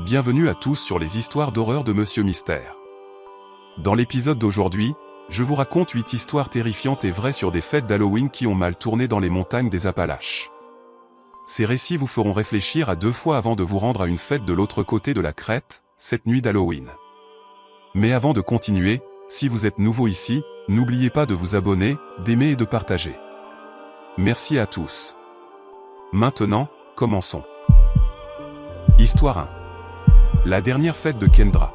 Bienvenue à tous sur les histoires d'horreur de Monsieur Mystère. Dans l'épisode d'aujourd'hui, je vous raconte 8 histoires terrifiantes et vraies sur des fêtes d'Halloween qui ont mal tourné dans les montagnes des Appalaches. Ces récits vous feront réfléchir à 2 fois avant de vous rendre à une fête de l'autre côté de la crête, cette nuit d'Halloween. Mais avant de continuer, si vous êtes nouveau ici, n'oubliez pas de vous abonner, d'aimer et de partager. Merci à tous. Maintenant, commençons. Histoire 1. La dernière fête de Kendra.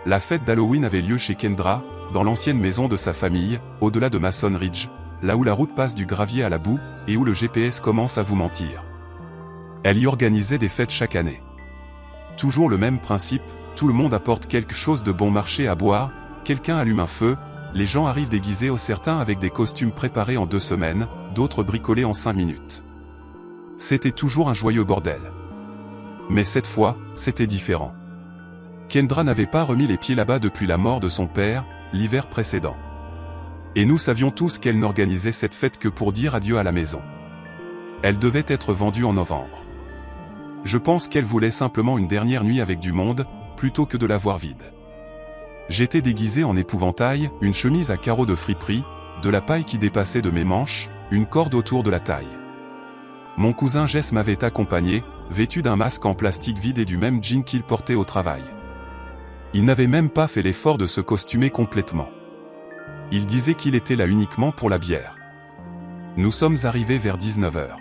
La fête d'Halloween avait lieu chez Kendra, dans l'ancienne maison de sa famille, au-delà de Mason Ridge, là où la route passe du gravier à la boue, et où le GPS commence à vous mentir. Elle y organisait des fêtes chaque année. Toujours le même principe, tout le monde apporte quelque chose de bon marché à boire, quelqu'un allume un feu, les gens arrivent déguisés certains avec des costumes préparés en 2 semaines, d'autres bricolés en 5 minutes. C'était toujours un joyeux bordel. Mais cette fois, c'était différent. Kendra n'avait pas remis les pieds là-bas depuis la mort de son père, l'hiver précédent. Et nous savions tous qu'elle n'organisait cette fête que pour dire adieu à la maison. Elle devait être vendue en novembre. Je pense qu'elle voulait simplement une dernière nuit avec du monde, plutôt que de la voir vide. J'étais déguisé en épouvantail, une chemise à carreaux de friperie, de la paille qui dépassait de mes manches, une corde autour de la taille. Mon cousin Jess m'avait accompagné, vêtu d'un masque en plastique vide et du même jean qu'il portait au travail. Il n'avait même pas fait l'effort de se costumer complètement. Il disait qu'il était là uniquement pour la bière. Nous sommes arrivés vers 19h.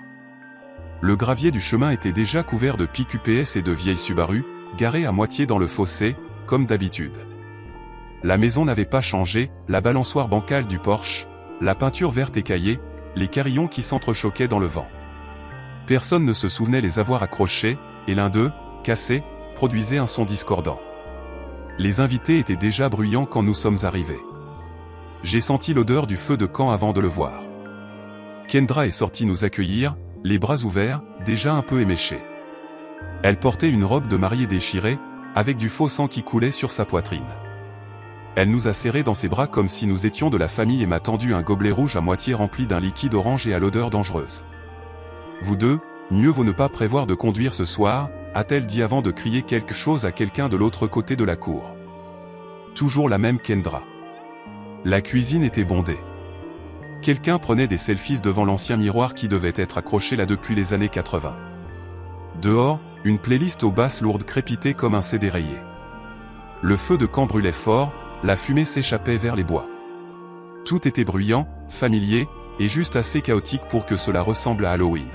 Le gravier du chemin était déjà couvert de pics UPS et de vieilles Subaru, garées à moitié dans le fossé, comme d'habitude. La maison n'avait pas changé, la balançoire bancale du Porsche, la peinture verte écaillée, les carillons qui s'entrechoquaient dans le vent. Personne ne se souvenait les avoir accrochés, et l'un d'eux, cassé, produisait un son discordant. Les invités étaient déjà bruyants quand nous sommes arrivés. J'ai senti l'odeur du feu de camp avant de le voir. Kendra est sortie nous accueillir, les bras ouverts, déjà un peu éméchés. Elle portait une robe de mariée déchirée, avec du faux sang qui coulait sur sa poitrine. Elle nous a serrés dans ses bras comme si nous étions de la famille et m'a tendu un gobelet rouge à moitié rempli d'un liquide orange et à l'odeur dangereuse. Vous deux, mieux vaut ne pas prévoir de conduire ce soir, a-t-elle dit avant de crier quelque chose à quelqu'un de l'autre côté de la cour. Toujours la même Kendra. La cuisine était bondée. Quelqu'un prenait des selfies devant l'ancien miroir qui devait être accroché là depuis les années 80. Dehors, une playlist aux basses lourdes crépitait comme un CD rayé. Le feu de camp brûlait fort, la fumée s'échappait vers les bois. Tout était bruyant, familier, et juste assez chaotique pour que cela ressemble à Halloween.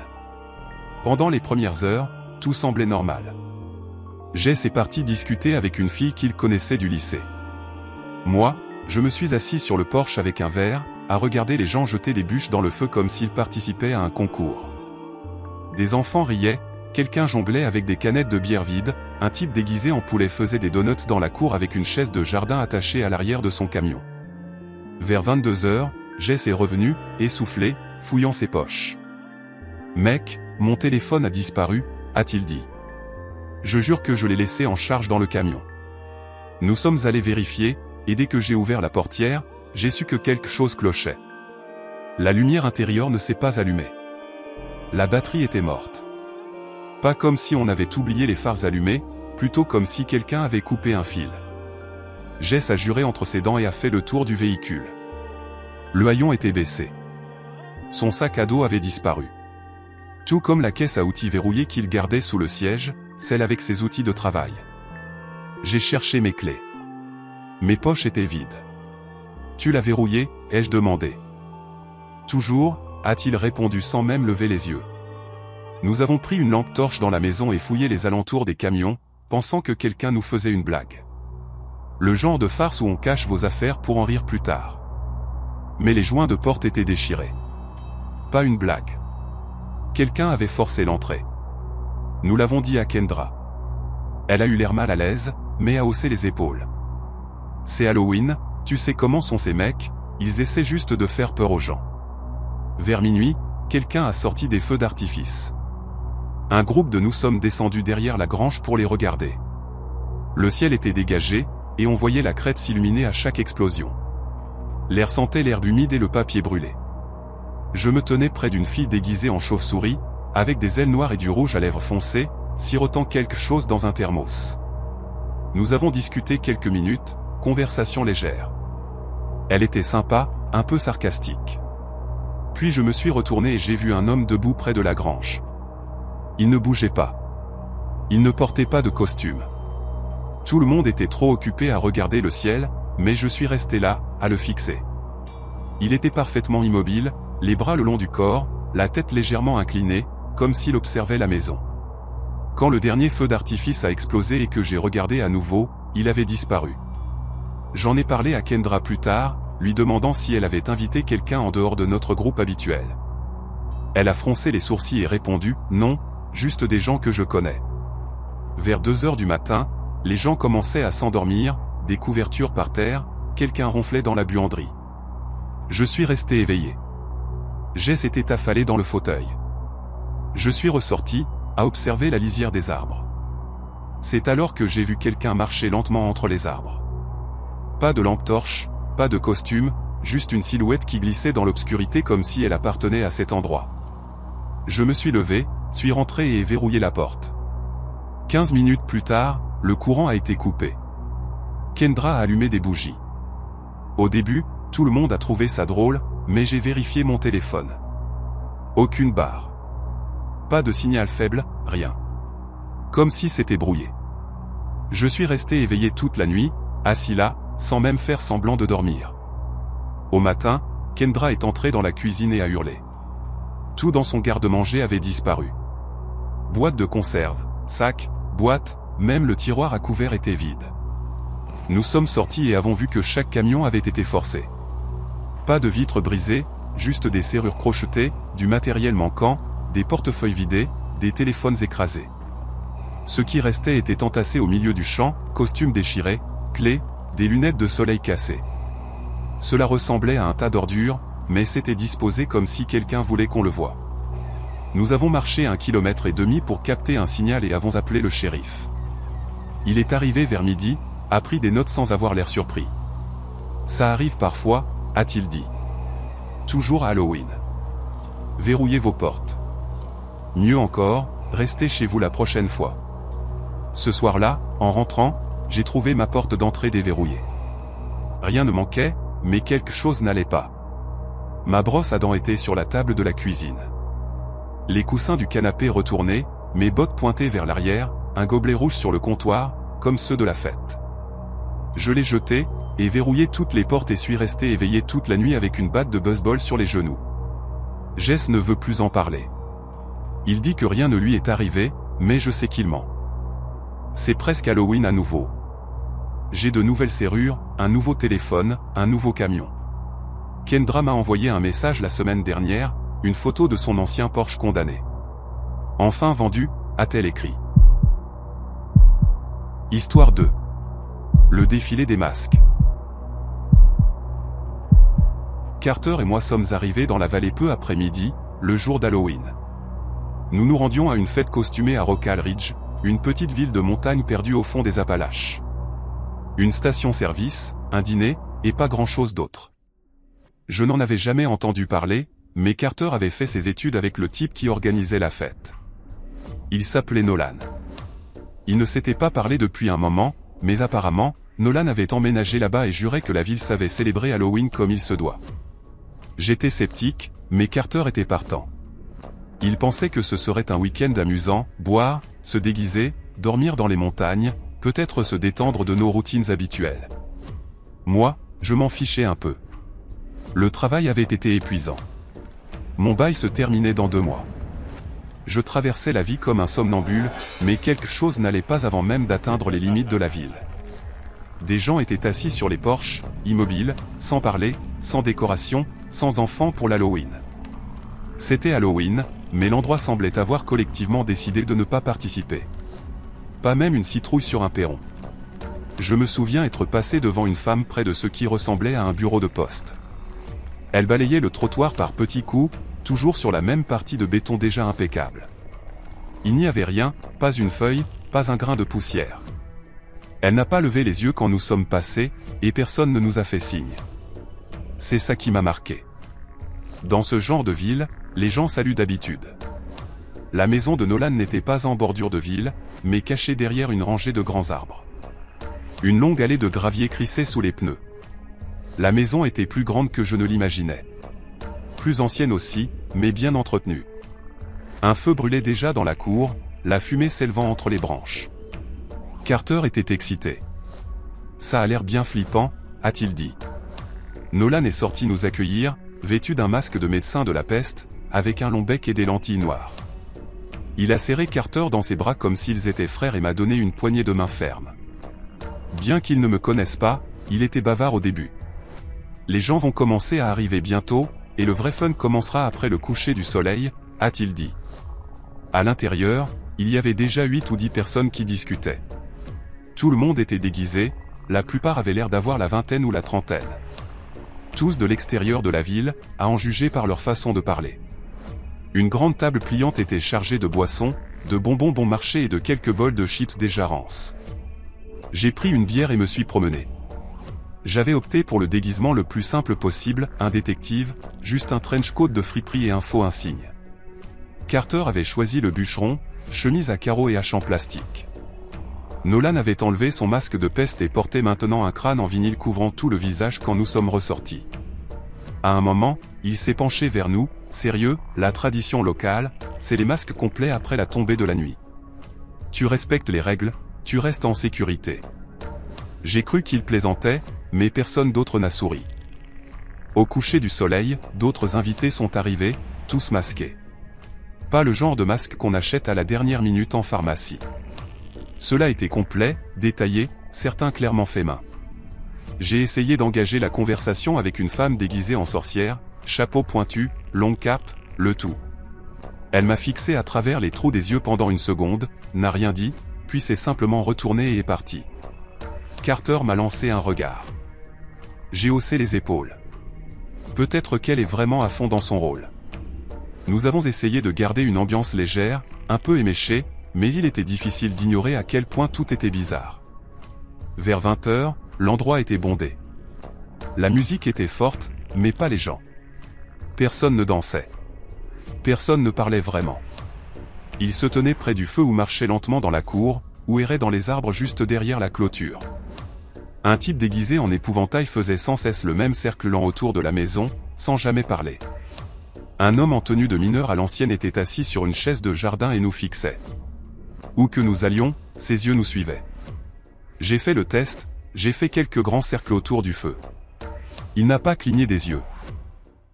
Pendant les premières heures, tout semblait normal. Jess est parti discuter avec une fille qu'il connaissait du lycée. Moi, je me suis assis sur le porche avec un verre, à regarder les gens jeter des bûches dans le feu comme s'ils participaient à un concours. Des enfants riaient, quelqu'un jonglait avec des canettes de bière vides, un type déguisé en poulet faisait des donuts dans la cour avec une chaise de jardin attachée à l'arrière de son camion. Vers 22h, Jess est revenu, essoufflé, fouillant ses poches. « Mec, mon téléphone a disparu », a-t-il dit. Je jure que je l'ai laissé en charge dans le camion. Nous sommes allés vérifier, et dès que j'ai ouvert la portière, j'ai su que quelque chose clochait. La lumière intérieure ne s'est pas allumée. La batterie était morte. Pas comme si on avait oublié les phares allumés, plutôt comme si quelqu'un avait coupé un fil. Jess a juré entre ses dents et a fait le tour du véhicule. Le haillon était baissé. Son sac à dos avait disparu. Tout comme la caisse à outils verrouillée qu'il gardait sous le siège, celle avec ses outils de travail. J'ai cherché mes clés. Mes poches étaient vides. Tu l'as verrouillé, ai-je demandé. Toujours, a-t-il répondu sans même lever les yeux. Nous avons pris une lampe torche dans la maison et fouillé les alentours des camions, pensant que quelqu'un nous faisait une blague. Le genre de farce où on cache vos affaires pour en rire plus tard. Mais les joints de porte étaient déchirés. Pas une blague. Quelqu'un avait forcé l'entrée. Nous l'avons dit à Kendra. Elle a eu l'air mal à l'aise, mais a haussé les épaules. C'est Halloween, tu sais comment sont ces mecs, ils essaient juste de faire peur aux gens. Vers minuit, quelqu'un a sorti des feux d'artifice. Un groupe de nous sommes descendus derrière la grange pour les regarder. Le ciel était dégagé, et on voyait la crête s'illuminer à chaque explosion. L'air sentait l'herbe humide et le papier brûlé. Je me tenais près d'une fille déguisée en chauve-souris, avec des ailes noires et du rouge à lèvres foncé, sirotant quelque chose dans un thermos. Nous avons discuté quelques minutes, conversation légère. Elle était sympa, un peu sarcastique. Puis je me suis retourné et j'ai vu un homme debout près de la grange. Il ne bougeait pas. Il ne portait pas de costume. Tout le monde était trop occupé à regarder le ciel, mais je suis resté là, à le fixer. Il était parfaitement immobile, les bras le long du corps, la tête légèrement inclinée, comme s'il observait la maison. Quand le dernier feu d'artifice a explosé et que j'ai regardé à nouveau, il avait disparu. J'en ai parlé à Kendra plus tard, lui demandant si elle avait invité quelqu'un en dehors de notre groupe habituel. Elle a froncé les sourcils et répondu « Non, juste des gens que je connais ». Vers 2 heures du matin, les gens commençaient à s'endormir, des couvertures par terre, quelqu'un ronflait dans la buanderie. Je suis resté éveillé. Jess était affalée dans le fauteuil. Je suis ressorti, à observer la lisière des arbres. C'est alors que j'ai vu quelqu'un marcher lentement entre les arbres. Pas de lampe torche, pas de costume, juste une silhouette qui glissait dans l'obscurité comme si elle appartenait à cet endroit. Je me suis levé, suis rentré et ai verrouillé la porte. 15 minutes plus tard, le courant a été coupé. Kendra a allumé des bougies. Au début, tout le monde a trouvé ça drôle, mais j'ai vérifié mon téléphone. Aucune barre. Pas de signal faible, rien. Comme si c'était brouillé. Je suis resté éveillé toute la nuit, assis là, sans même faire semblant de dormir. Au matin, Kendra est entrée dans la cuisine et a hurlé. Tout dans son garde-manger avait disparu. Boîte de conserve, sac, boîte, même le tiroir à couverts était vide. Nous sommes sortis et avons vu que chaque camion avait été forcé. Pas de vitres brisées, juste des serrures crochetées, du matériel manquant, des portefeuilles vidés, des téléphones écrasés. Ce qui restait était entassé au milieu du champ, costumes déchirés, clés, des lunettes de soleil cassées. Cela ressemblait à un tas d'ordures, mais c'était disposé comme si quelqu'un voulait qu'on le voie. Nous avons marché 1,5 km pour capter un signal et avons appelé le shérif. Il est arrivé vers midi, a pris des notes sans avoir l'air surpris. Ça arrive parfois, a-t-il dit. Toujours à Halloween. Verrouillez vos portes. Mieux encore, restez chez vous la prochaine fois. Ce soir-là, en rentrant, j'ai trouvé ma porte d'entrée déverrouillée. Rien ne manquait, mais quelque chose n'allait pas. Ma brosse à dents était sur la table de la cuisine. Les coussins du canapé retournés, mes bottes pointées vers l'arrière, un gobelet rouge sur le comptoir, comme ceux de la fête. Je l'ai jeté, et verrouillé toutes les portes et suis resté éveillé toute la nuit avec une batte de baseball sur les genoux. Jess ne veut plus en parler. Il dit que rien ne lui est arrivé, mais je sais qu'il ment. C'est presque Halloween à nouveau. J'ai de nouvelles serrures, un nouveau téléphone, un nouveau camion. Kendra m'a envoyé un message la semaine dernière, une photo de son ancien Porsche condamné. Enfin vendu, a-t-elle écrit. Histoire 2. Le défilé des masques. Carter et moi sommes arrivés dans la vallée peu après midi, le jour d'Halloween. Nous nous rendions à une fête costumée à Rockall Ridge, une petite ville de montagne perdue au fond des Appalaches. Une station-service, un dîner, et pas grand-chose d'autre. Je n'en avais jamais entendu parler, mais Carter avait fait ses études avec le type qui organisait la fête. Il s'appelait Nolan. Il ne s'était pas parlé depuis un moment, mais apparemment, Nolan avait emménagé là-bas et jurait que la ville savait célébrer Halloween comme il se doit. J'étais sceptique, mais Carter était partant. Il pensait que ce serait un week-end amusant, boire, se déguiser, dormir dans les montagnes, peut-être se détendre de nos routines habituelles. Moi, je m'en fichais un peu. Le travail avait été épuisant. Mon bail se terminait dans 2 mois. Je traversais la vie comme un somnambule, mais quelque chose n'allait pas avant même d'atteindre les limites de la ville. Des gens étaient assis sur les porches, immobiles, sans parler, sans décoration, sans enfants pour l'Halloween. C'était Halloween, mais l'endroit semblait avoir collectivement décidé de ne pas participer. Pas même une citrouille sur un perron. Je me souviens être passé devant une femme près de ce qui ressemblait à un bureau de poste. Elle balayait le trottoir par petits coups, toujours sur la même partie de béton déjà impeccable. Il n'y avait rien, pas une feuille, pas un grain de poussière. Elle n'a pas levé les yeux quand nous sommes passés, et personne ne nous a fait signe. C'est ça qui m'a marqué. Dans ce genre de ville, les gens saluent d'habitude. La maison de Nolan n'était pas en bordure de ville, mais cachée derrière une rangée de grands arbres. Une longue allée de gravier crissait sous les pneus. La maison était plus grande que je ne l'imaginais. Plus ancienne aussi, mais bien entretenue. Un feu brûlait déjà dans la cour, la fumée s'élevant entre les branches. Carter était excité. « Ça a l'air bien flippant », a-t-il dit. Nolan est sorti nous accueillir, vêtu d'un masque de médecin de la peste, avec un long bec et des lentilles noires. Il a serré Carter dans ses bras comme s'ils étaient frères et m'a donné une poignée de main ferme. Bien qu'il ne me connaisse pas, il était bavard au début. Les gens vont commencer à arriver bientôt, et le vrai fun commencera après le coucher du soleil, a-t-il dit. À l'intérieur, il y avait déjà 8 ou 10 personnes qui discutaient. Tout le monde était déguisé, la plupart avaient l'air d'avoir la vingtaine ou la trentaine. Tous de l'extérieur de la ville, à en juger par leur façon de parler. Une grande table pliante était chargée de boissons, de bonbons bon marché et de quelques bols de chips déjà rances. J'ai pris une bière et me suis promené. J'avais opté pour le déguisement le plus simple possible, un détective, juste un trench coat de friperie et un faux insigne. Carter avait choisi le bûcheron, chemise à carreaux et hache en plastique. Nolan avait enlevé son masque de peste et portait maintenant un crâne en vinyle couvrant tout le visage quand nous sommes ressortis. À un moment, il s'est penché vers nous, sérieux, la tradition locale, c'est les masques complets après la tombée de la nuit. Tu respectes les règles, tu restes en sécurité. J'ai cru qu'il plaisantait, mais personne d'autre n'a souri. Au coucher du soleil, d'autres invités sont arrivés, tous masqués. Pas le genre de masque qu'on achète à la dernière minute en pharmacie. Cela était complet, détaillé, certains clairement faits main. J'ai essayé d'engager la conversation avec une femme déguisée en sorcière, chapeau pointu, longue cape, le tout. Elle m'a fixé à travers les trous des yeux pendant une seconde, n'a rien dit, puis s'est simplement retournée et est partie. Carter m'a lancé un regard. J'ai haussé les épaules. Peut-être qu'elle est vraiment à fond dans son rôle. Nous avons essayé de garder une ambiance légère, un peu éméchée, mais il était difficile d'ignorer à quel point tout était bizarre. Vers 20h, l'endroit était bondé. La musique était forte, mais pas les gens. Personne ne dansait. Personne ne parlait vraiment. Ils se tenaient près du feu ou marchaient lentement dans la cour, ou erraient dans les arbres juste derrière la clôture. Un type déguisé en épouvantail faisait sans cesse le même cercle lent autour de la maison, sans jamais parler. Un homme en tenue de mineur à l'ancienne était assis sur une chaise de jardin et nous fixait. Où que nous allions, ses yeux nous suivaient. J'ai fait le test, j'ai fait quelques grands cercles autour du feu. Il n'a pas cligné des yeux.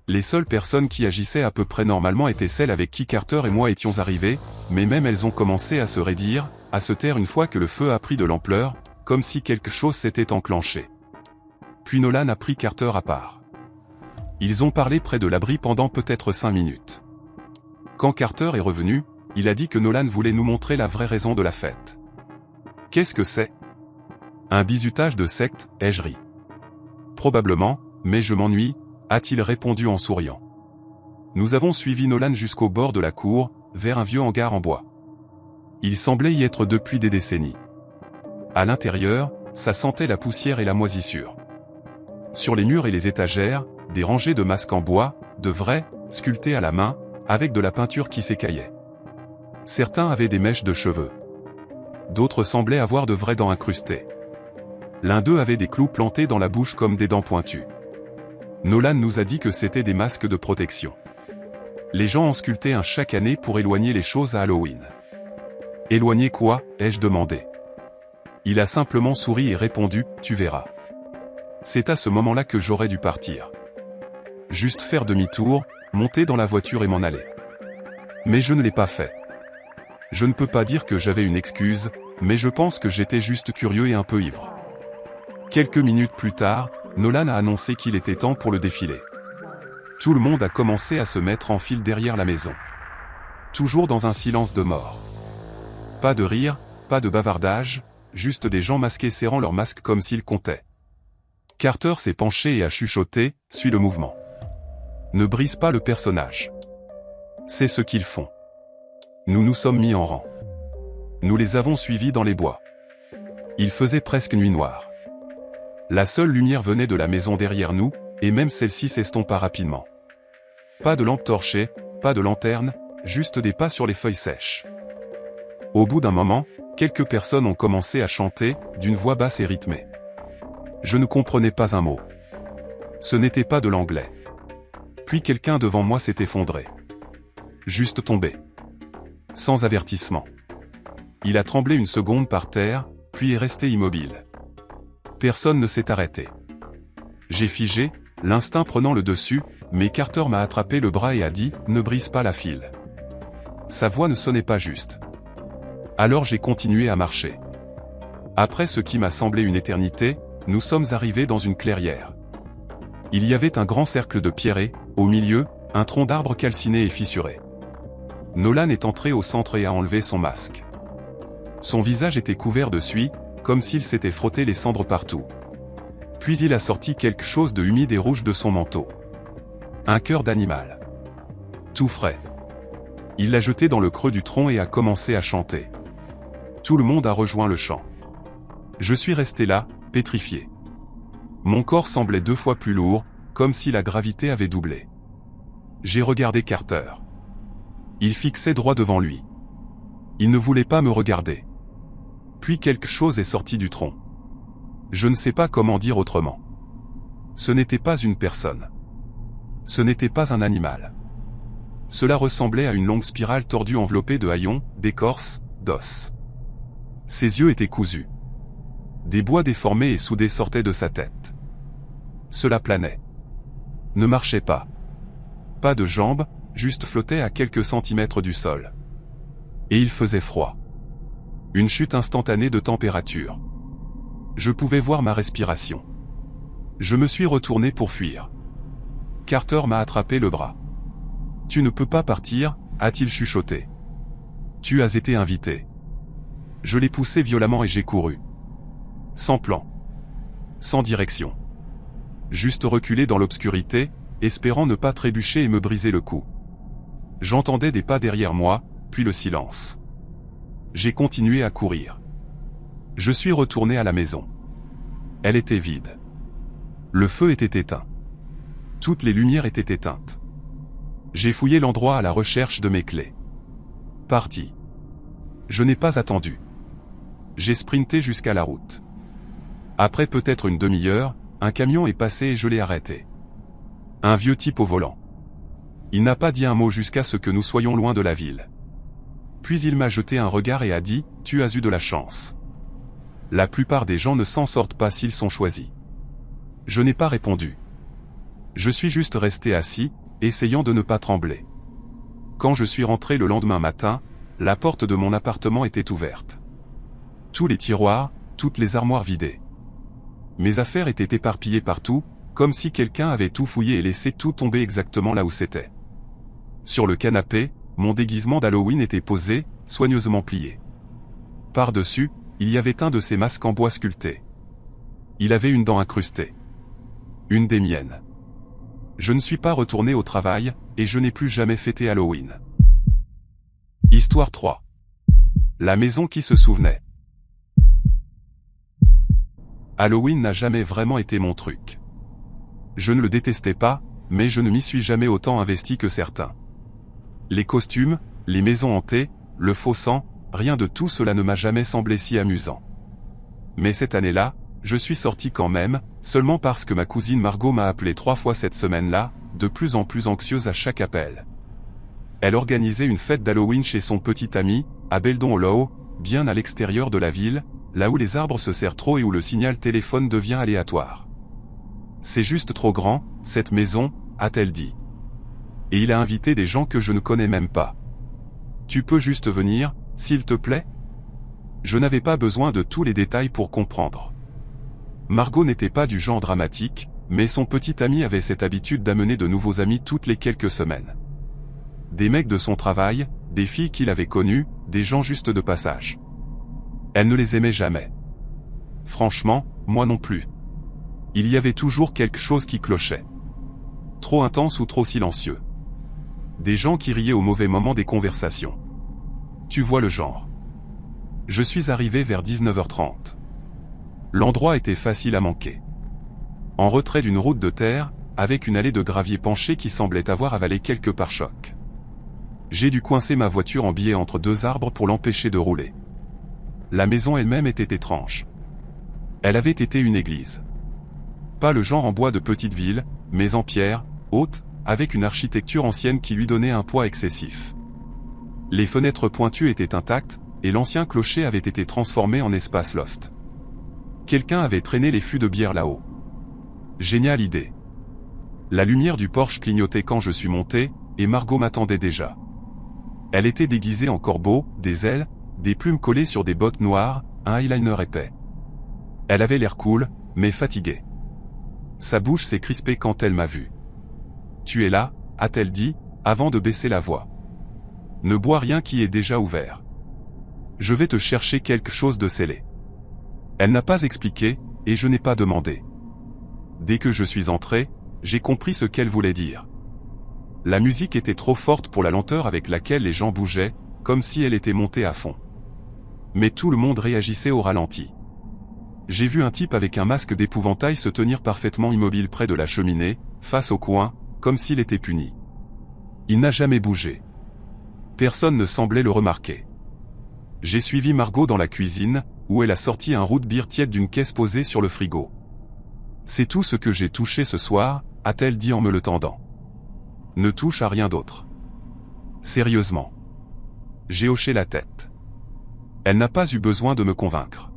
Les seules personnes qui agissaient à peu près normalement étaient celles avec qui Carter et moi étions arrivés, mais même elles ont commencé à se raidir, à se taire une fois que le feu a pris de l'ampleur, comme si quelque chose s'était enclenché. Puis Nolan a pris Carter à part. Ils ont parlé près de l'abri pendant peut-être 5 minutes. Quand Carter est revenu, il a dit que Nolan voulait nous montrer la vraie raison de la fête. Qu'est-ce que c'est ? Un bizutage de secte, ai-je ri. Probablement, mais je m'ennuie, a-t-il répondu en souriant. Nous avons suivi Nolan jusqu'au bord de la cour, vers un vieux hangar en bois. Il semblait y être depuis des décennies. À l'intérieur, ça sentait la poussière et la moisissure. Sur les murs et les étagères, des rangées de masques en bois, de vrais, sculptés à la main, avec de la peinture qui s'écaillait. Certains avaient des mèches de cheveux. D'autres semblaient avoir de vraies dents incrustées. L'un d'eux avait des clous plantés dans la bouche comme des dents pointues. Nolan nous a dit que c'était des masques de protection. Les gens en sculptaient un chaque année pour éloigner les choses à Halloween. Éloigner quoi, ai-je demandé. Il a simplement souri et répondu, tu verras. C'est à ce moment-là que j'aurais dû partir. Juste faire demi-tour, monter dans la voiture et m'en aller. Mais je ne l'ai pas fait. Je ne peux pas dire que j'avais une excuse, mais je pense que j'étais juste curieux et un peu ivre. Quelques minutes plus tard, Nolan a annoncé qu'il était temps pour le défilé. Tout le monde a commencé à se mettre en file derrière la maison. Toujours dans un silence de mort. Pas de rire, pas de bavardage, juste des gens masqués serrant leurs masques comme s'ils comptaient. Carter s'est penché et a chuchoté, suis le mouvement. Ne brise pas le personnage. C'est ce qu'ils font. Nous nous sommes mis en rang. Nous les avons suivis dans les bois. Il faisait presque nuit noire. La seule lumière venait de la maison derrière nous, et même celle-ci s'estompa rapidement. Pas de lampe torchée, pas de lanterne, juste des pas sur les feuilles sèches. Au bout d'un moment, quelques personnes ont commencé à chanter, d'une voix basse et rythmée. Je ne comprenais pas un mot. Ce n'était pas de l'anglais. Puis quelqu'un devant moi s'est effondré. Juste tombé. Sans avertissement. Il a tremblé une seconde par terre, puis est resté immobile. Personne ne s'est arrêté. J'ai figé, l'instinct prenant le dessus, mais Carter m'a attrapé le bras et a dit « Ne brise pas la file ». Sa voix ne sonnait pas juste. Alors j'ai continué à marcher. Après ce qui m'a semblé une éternité, nous sommes arrivés dans une clairière. Il y avait un grand cercle de pierrets, au milieu, un tronc d'arbre calciné et fissuré. Nolan est entré au centre et a enlevé son masque. Son visage était couvert de suie, comme s'il s'était frotté les cendres partout. Puis il a sorti quelque chose de humide et rouge de son manteau. Un cœur d'animal. Tout frais. Il l'a jeté dans le creux du tronc et a commencé à chanter. Tout le monde a rejoint le chant. Je suis resté là, pétrifié. Mon corps semblait 2 fois plus lourd, comme si la gravité avait doublé. J'ai regardé Carter. Il fixait droit devant lui. Il ne voulait pas me regarder. Puis quelque chose est sorti du tronc. Je ne sais pas comment dire autrement. Ce n'était pas une personne. Ce n'était pas un animal. Cela ressemblait à une longue spirale tordue enveloppée de haillons, d'écorce, d'os. Ses yeux étaient cousus. Des bois déformés et soudés sortaient de sa tête. Cela planait. Ne marchait pas. Pas de jambes, juste flottait à quelques centimètres du sol. Et il faisait froid. Une chute instantanée de température. Je pouvais voir ma respiration. Je me suis retourné pour fuir. Carter m'a attrapé le bras. « Tu ne peux pas partir » a-t-il chuchoté. « Tu as été invité. » Je l'ai poussé violemment et j'ai couru. Sans plan. Sans direction. Juste reculé dans l'obscurité, espérant ne pas trébucher et me briser le cou. J'entendais des pas derrière moi, puis le silence. J'ai continué à courir. Je suis retourné à la maison. Elle était vide. Le feu était éteint. Toutes les lumières étaient éteintes. J'ai fouillé l'endroit à la recherche de mes clés. Parti. Je n'ai pas attendu. J'ai sprinté jusqu'à la route. Après peut-être une demi-heure, un camion est passé et je l'ai arrêté. Un vieux type au volant. Il n'a pas dit un mot jusqu'à ce que nous soyons loin de la ville. Puis il m'a jeté un regard et a dit « Tu as eu de la chance. La plupart des gens ne s'en sortent pas s'ils sont choisis. » Je n'ai pas répondu. Je suis juste resté assis, essayant de ne pas trembler. Quand je suis rentré le lendemain matin, la porte de mon appartement était ouverte. Tous les tiroirs, toutes les armoires vidées. Mes affaires étaient éparpillées partout, comme si quelqu'un avait tout fouillé et laissé tout tomber exactement là où c'était. Sur le canapé, mon déguisement d'Halloween était posé, soigneusement plié. Par-dessus, il y avait un de ces masques en bois sculptés. Il avait une dent incrustée. Une des miennes. Je ne suis pas retourné au travail, et je n'ai plus jamais fêté Halloween. Histoire 3. La maison qui se souvenait. Halloween n'a jamais vraiment été mon truc. Je ne le détestais pas, mais je ne m'y suis jamais autant investi que certains. Les costumes, les maisons hantées, le faux sang, rien de tout cela ne m'a jamais semblé si amusant. Mais cette année-là, je suis sorti quand même, seulement parce que ma cousine Margot m'a appelé 3 fois cette semaine-là, de plus en plus anxieuse à chaque appel. Elle organisait une fête d'Halloween chez son petit ami, à Beldon-Hollow, bien à l'extérieur de la ville, là où les arbres se serrent trop et où le signal téléphone devient aléatoire. C'est juste trop grand, cette maison, a-t-elle dit. Et il a invité des gens que je ne connais même pas. Tu peux juste venir, s'il te plaît? Je n'avais pas besoin de tous les détails pour comprendre. Margot n'était pas du genre dramatique, mais son petit ami avait cette habitude d'amener de nouveaux amis toutes les quelques semaines. Des mecs de son travail, des filles qu'il avait connues, des gens juste de passage. Elle ne les aimait jamais. Franchement, moi non plus. Il y avait toujours quelque chose qui clochait. Trop intense ou trop silencieux. Des gens qui riaient au mauvais moment des conversations. Tu vois le genre. Je suis arrivé vers 19h30. L'endroit était facile à manquer. En retrait d'une route de terre, avec une allée de gravier penché qui semblait avoir avalé quelques pare-chocs. J'ai dû coincer ma voiture en biais entre deux arbres pour l'empêcher de rouler. La maison elle-même était étrange. Elle avait été une église. Pas le genre en bois de petite ville, mais en pierre, haute, avec une architecture ancienne qui lui donnait un poids excessif. Les fenêtres pointues étaient intactes, et l'ancien clocher avait été transformé en espace loft. Quelqu'un avait traîné les fûts de bière là-haut. Géniale idée. La lumière du porche clignotait quand je suis monté, et Margot m'attendait déjà. Elle était déguisée en corbeau, des ailes, des plumes collées sur des bottes noires, un eyeliner épais. Elle avait l'air cool, mais fatiguée. Sa bouche s'est crispée quand elle m'a vu. « Tu es là ?» a-t-elle dit, avant de baisser la voix. « Ne bois rien qui est déjà ouvert. Je vais te chercher quelque chose de scellé. » Elle n'a pas expliqué, et je n'ai pas demandé. Dès que je suis entré, j'ai compris ce qu'elle voulait dire. La musique était trop forte pour la lenteur avec laquelle les gens bougeaient, comme si elle était montée à fond. Mais tout le monde réagissait au ralenti. J'ai vu un type avec un masque d'épouvantail se tenir parfaitement immobile près de la cheminée, face au coin, comme s'il était puni. Il n'a jamais bougé. Personne ne semblait le remarquer. J'ai suivi Margot dans la cuisine, où elle a sorti un root beer tiède d'une caisse posée sur le frigo. « C'est tout ce que j'ai touché ce soir », a-t-elle dit en me le tendant. « Ne touche à rien d'autre. » Sérieusement. J'ai hoché la tête. Elle n'a pas eu besoin de me convaincre.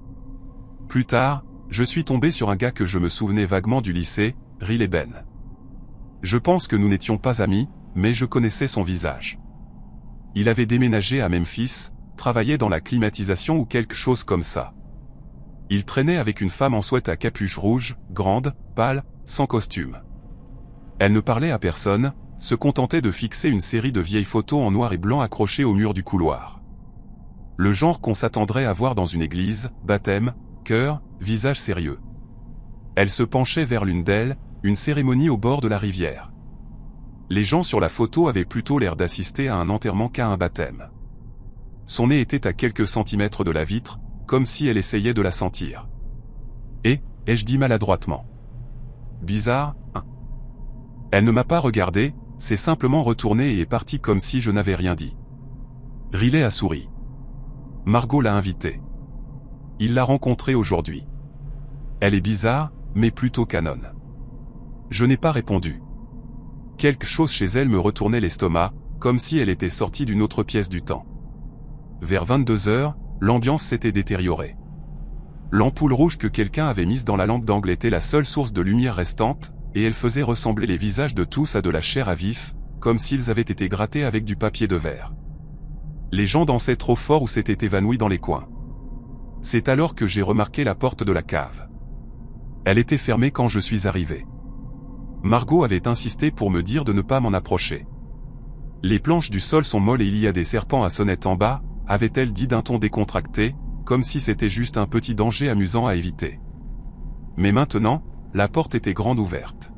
Plus tard, je suis tombé sur un gars que je me souvenais vaguement du lycée, Riley Ben. Je pense que nous n'étions pas amis, mais je connaissais son visage. Il avait déménagé à Memphis, travaillait dans la climatisation ou quelque chose comme ça. Il traînait avec une femme en sweat à capuche rouge, grande, pâle, sans costume. Elle ne parlait à personne, se contentait de fixer une série de vieilles photos en noir et blanc accrochées au mur du couloir. Le genre qu'on s'attendrait à voir dans une église, baptême, cœur, visage sérieux. Elle se penchait vers l'une d'elles, une cérémonie au bord de la rivière. Les gens sur la photo avaient plutôt l'air d'assister à un enterrement qu'à un baptême. Son nez était à quelques centimètres de la vitre, comme si elle essayait de la sentir. Et, ai-je dit maladroitement. Bizarre, hein? Elle ne m'a pas regardé, s'est simplement retournée et est partie comme si je n'avais rien dit. Riley a souri. Margot l'a invitée. Il l'a rencontrée aujourd'hui. Elle est bizarre, mais plutôt canon. Je n'ai pas répondu. Quelque chose chez elle me retournait l'estomac, comme si elle était sortie d'une autre pièce du temps. Vers 22h, l'ambiance s'était détériorée. L'ampoule rouge que quelqu'un avait mise dans la lampe d'angle était la seule source de lumière restante, et elle faisait ressembler les visages de tous à de la chair à vif, comme s'ils avaient été grattés avec du papier de verre. Les gens dansaient trop fort ou s'étaient évanouis dans les coins. C'est alors que j'ai remarqué la porte de la cave. Elle était fermée quand je suis arrivé. Margot avait insisté pour me dire de ne pas m'en approcher. Les planches du sol sont molles et il y a des serpents à sonnette en bas, avait-elle dit d'un ton décontracté, comme si c'était juste un petit danger amusant à éviter. Mais maintenant, la porte était grande ouverte.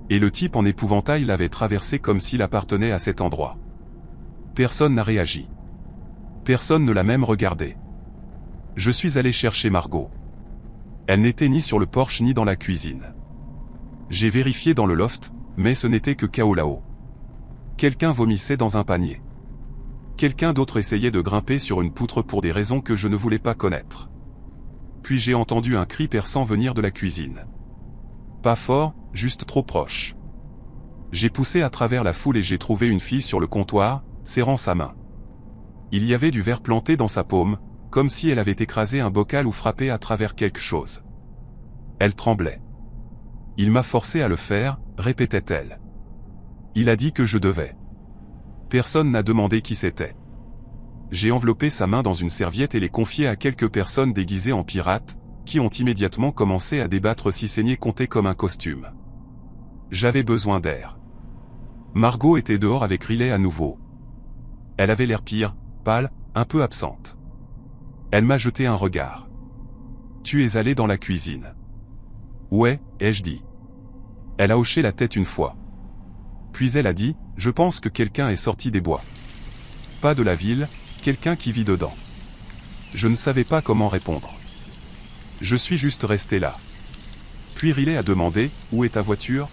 Et le type en épouvantail l'avait traversée comme s'il appartenait à cet endroit. Personne n'a réagi. Personne ne l'a même regardé. Je suis allé chercher Margot. Elle n'était ni sur le porche ni dans la cuisine. J'ai vérifié dans le loft, mais ce n'était que chaos là-haut. Quelqu'un vomissait dans un panier. Quelqu'un d'autre essayait de grimper sur une poutre pour des raisons que je ne voulais pas connaître. Puis j'ai entendu un cri perçant venir de la cuisine. Pas fort, juste trop proche. J'ai poussé à travers la foule et j'ai trouvé une fille sur le comptoir, serrant sa main. Il y avait du verre planté dans sa paume, comme si elle avait écrasé un bocal ou frappé à travers quelque chose. Elle tremblait. Il m'a forcé à le faire, répétait-elle. Il a dit que je devais. Personne n'a demandé qui c'était. J'ai enveloppé sa main dans une serviette et l'ai confiée à quelques personnes déguisées en pirates, qui ont immédiatement commencé à débattre si saigner comptait comme un costume. J'avais besoin d'air. Margot était dehors avec Riley à nouveau. Elle avait l'air pire, pâle, un peu absente. Elle m'a jeté un regard. « Tu es allé dans la cuisine. »« Ouais, ai-je dit. » Elle a hoché la tête une fois. Puis elle a dit, « Je pense que quelqu'un est sorti des bois. » Pas de la ville, quelqu'un qui vit dedans. Je ne savais pas comment répondre. Je suis juste resté là. Puis Riley a demandé, « Où est ta voiture ?»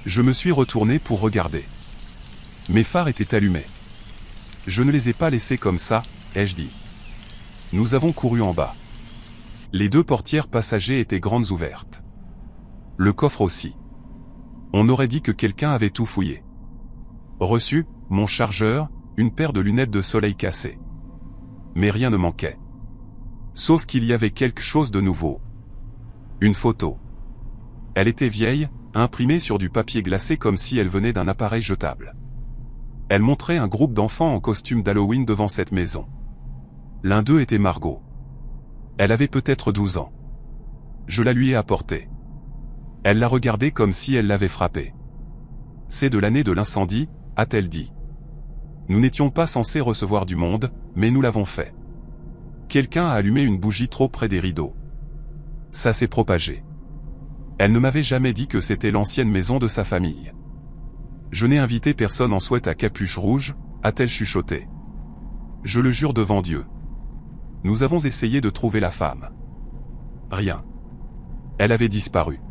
Je me suis retourné pour regarder. Mes phares étaient allumés. Je ne les ai pas laissés comme ça, ai-je dit. Nous avons couru en bas. Les 2 portières passagers étaient grandes ouvertes. Le coffre aussi. On aurait dit que quelqu'un avait tout fouillé. Reçu, mon chargeur, une paire de lunettes de soleil cassées. Mais rien ne manquait. Sauf qu'il y avait quelque chose de nouveau. Une photo. Elle était vieille, imprimée sur du papier glacé comme si elle venait d'un appareil jetable. Elle montrait un groupe d'enfants en costume d'Halloween devant cette maison. L'un d'eux était Margot. Elle avait peut-être 12 ans. Je la lui ai apportée. Elle l'a regardée comme si elle l'avait frappée. C'est de l'année de l'incendie, a-t-elle dit. Nous n'étions pas censés recevoir du monde, mais nous l'avons fait. Quelqu'un a allumé une bougie trop près des rideaux. Ça s'est propagé. Elle ne m'avait jamais dit que c'était l'ancienne maison de sa famille. Je n'ai invité personne en sweat à capuche rouge, a-t-elle chuchoté. Je le jure devant Dieu. Nous avons essayé de trouver la femme. Rien. Elle avait disparu.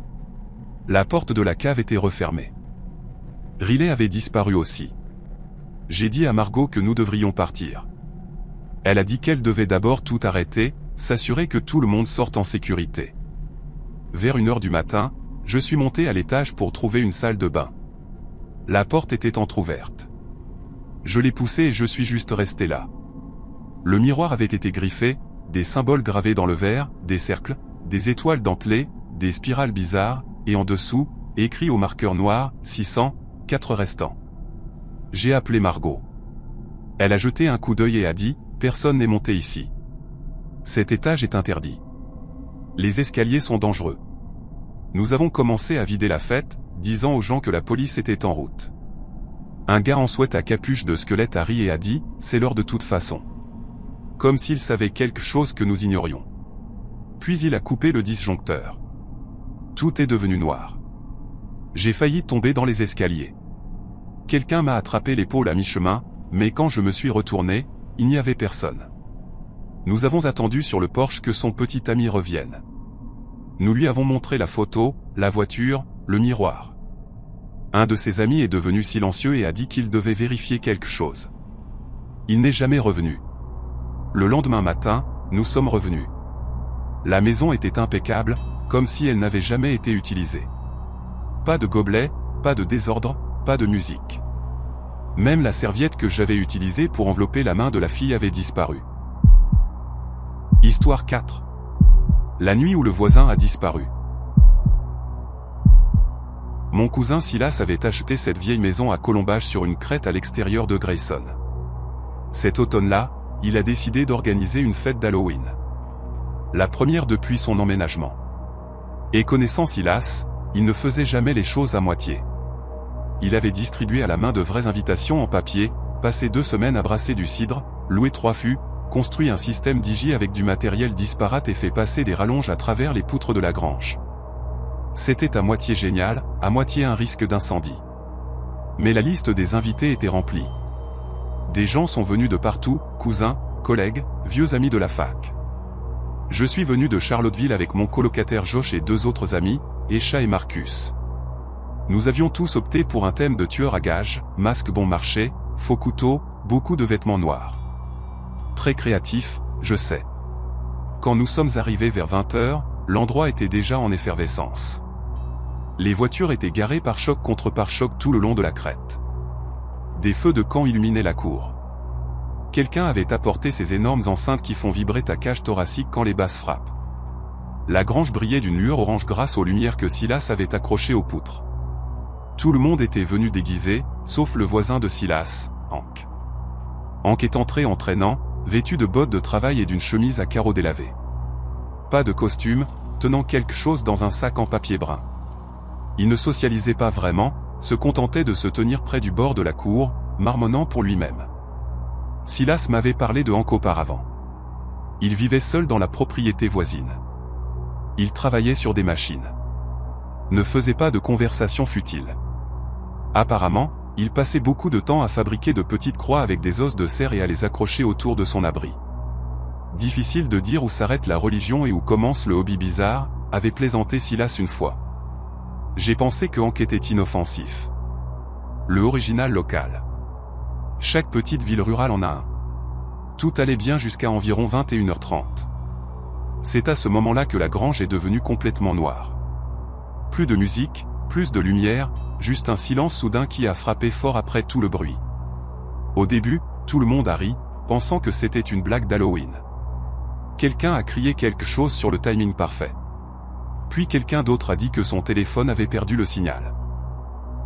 La porte de la cave était refermée. Riley avait disparu aussi. J'ai dit à Margot que nous devrions partir. Elle a dit qu'elle devait d'abord tout arrêter, s'assurer que tout le monde sorte en sécurité. Vers 1h du matin, je suis monté à l'étage pour trouver une salle de bain. La porte était entr'ouverte. Je l'ai poussée et je suis juste resté là. Le miroir avait été griffé, des symboles gravés dans le verre, des cercles, des étoiles dentelées, des spirales bizarres, et en dessous, écrit au marqueur noir, 600, 4 restants. J'ai appelé Margot. Elle a jeté un coup d'œil et a dit, personne n'est monté ici. Cet étage est interdit. Les escaliers sont dangereux. Nous avons commencé à vider la fête, disant aux gens que la police était en route. Un gars en sweat à capuche de squelette a ri et a dit, c'est l'heure de toute façon. Comme s'il savait quelque chose que nous ignorions. Puis il a coupé le disjoncteur. Tout est devenu noir. J'ai failli tomber dans les escaliers. Quelqu'un m'a attrapé l'épaule à mi-chemin, mais quand je me suis retourné, il n'y avait personne. Nous avons attendu sur le porche que son petit ami revienne. Nous lui avons montré la photo, la voiture, le miroir. Un de ses amis est devenu silencieux et a dit qu'il devait vérifier quelque chose. Il n'est jamais revenu. Le lendemain matin, nous sommes revenus. La maison était impeccable, comme si elle n'avait jamais été utilisée. Pas de gobelets, pas de désordre, pas de musique. Même la serviette que j'avais utilisée pour envelopper la main de la fille avait disparu. Histoire 4. La nuit où le voisin a disparu. Mon cousin Silas avait acheté cette vieille maison à colombage sur une crête à l'extérieur de Grayson. Cet automne-là, il a décidé d'organiser une fête d'Halloween. La première depuis son emménagement. Et connaissant Silas, il ne faisait jamais les choses à moitié. Il avait distribué à la main de vraies invitations en papier, passé 2 semaines à brasser du cidre, loué 3 fûts, construit un système DJ avec du matériel disparate et fait passer des rallonges à travers les poutres de la grange. C'était à moitié génial, à moitié un risque d'incendie. Mais la liste des invités était remplie. Des gens sont venus de partout, cousins, collègues, vieux amis de la fac. Je suis venu de Charlottesville avec mon colocataire Josh et 2 autres amis, Esha et Marcus. Nous avions tous opté pour un thème de tueur à gages, masque bon marché, faux couteaux, beaucoup de vêtements noirs. Très créatif, je sais. Quand nous sommes arrivés vers 20h, l'endroit était déjà en effervescence. Les voitures étaient garées par choc contre par choc tout le long de la crête. Des feux de camp illuminaient la cour. Quelqu'un avait apporté ces énormes enceintes qui font vibrer ta cage thoracique quand les basses frappent. La grange brillait d'une lueur orange grâce aux lumières que Silas avait accrochées aux poutres. Tout le monde était venu déguisé, sauf le voisin de Silas, Hank. Hank est entré en traînant, vêtu de bottes de travail et d'une chemise à carreaux délavés. Pas de costume, tenant quelque chose dans un sac en papier brun. Il ne socialisait pas vraiment, se contentait de se tenir près du bord de la cour, marmonnant pour lui-même. Silas m'avait parlé de Hank auparavant. Il vivait seul dans la propriété voisine. Il travaillait sur des machines. Ne faisait pas de conversation futile. Apparemment, il passait beaucoup de temps à fabriquer de petites croix avec des os de cerf et à les accrocher autour de son abri. Difficile de dire où s'arrête la religion et où commence le hobby bizarre, avait plaisanté Silas une fois. J'ai pensé que Hank était inoffensif. Le original local. Chaque petite ville rurale en a un. Tout allait bien jusqu'à environ 21h30. C'est à ce moment-là que la grange est devenue complètement noire. Plus de musique, plus de lumière, juste un silence soudain qui a frappé fort après tout le bruit. Au début, tout le monde a ri, pensant que c'était une blague d'Halloween. Quelqu'un a crié quelque chose sur le timing parfait. Puis quelqu'un d'autre a dit que son téléphone avait perdu le signal.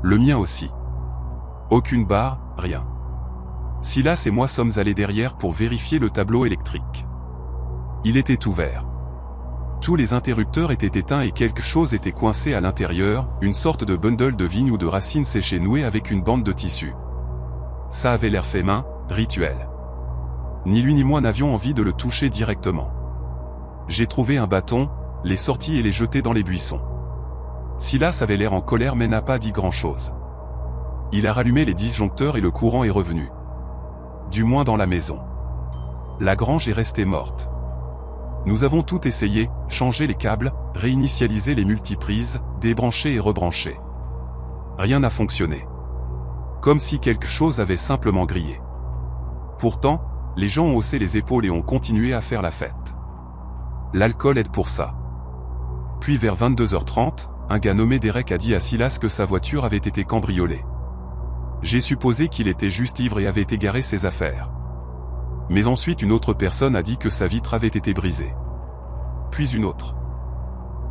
Le mien aussi. Aucune barre, rien. Silas et moi sommes allés derrière pour vérifier le tableau électrique. Il était ouvert. Tous les interrupteurs étaient éteints et quelque chose était coincé à l'intérieur, une sorte de bundle de vignes ou de racines séchées nouées avec une bande de tissu. Ça avait l'air fait main, rituel. Ni lui ni moi n'avions envie de le toucher directement. J'ai trouvé un bâton, les sorti et les jeté dans les buissons. Silas avait l'air en colère mais n'a pas dit grand-chose. Il a rallumé les disjoncteurs et le courant est revenu. Du moins dans la maison. La grange est restée morte. Nous avons tout essayé, changé les câbles, réinitialisé les multiprises, débranché et rebranché. Rien n'a fonctionné. Comme si quelque chose avait simplement grillé. Pourtant, les gens ont haussé les épaules et ont continué à faire la fête. L'alcool aide pour ça. Puis vers 22h30, un gars nommé Derek a dit à Silas que sa voiture avait été cambriolée. J'ai supposé qu'il était juste ivre et avait égaré ses affaires. Mais ensuite une autre personne a dit que sa vitre avait été brisée. Puis une autre.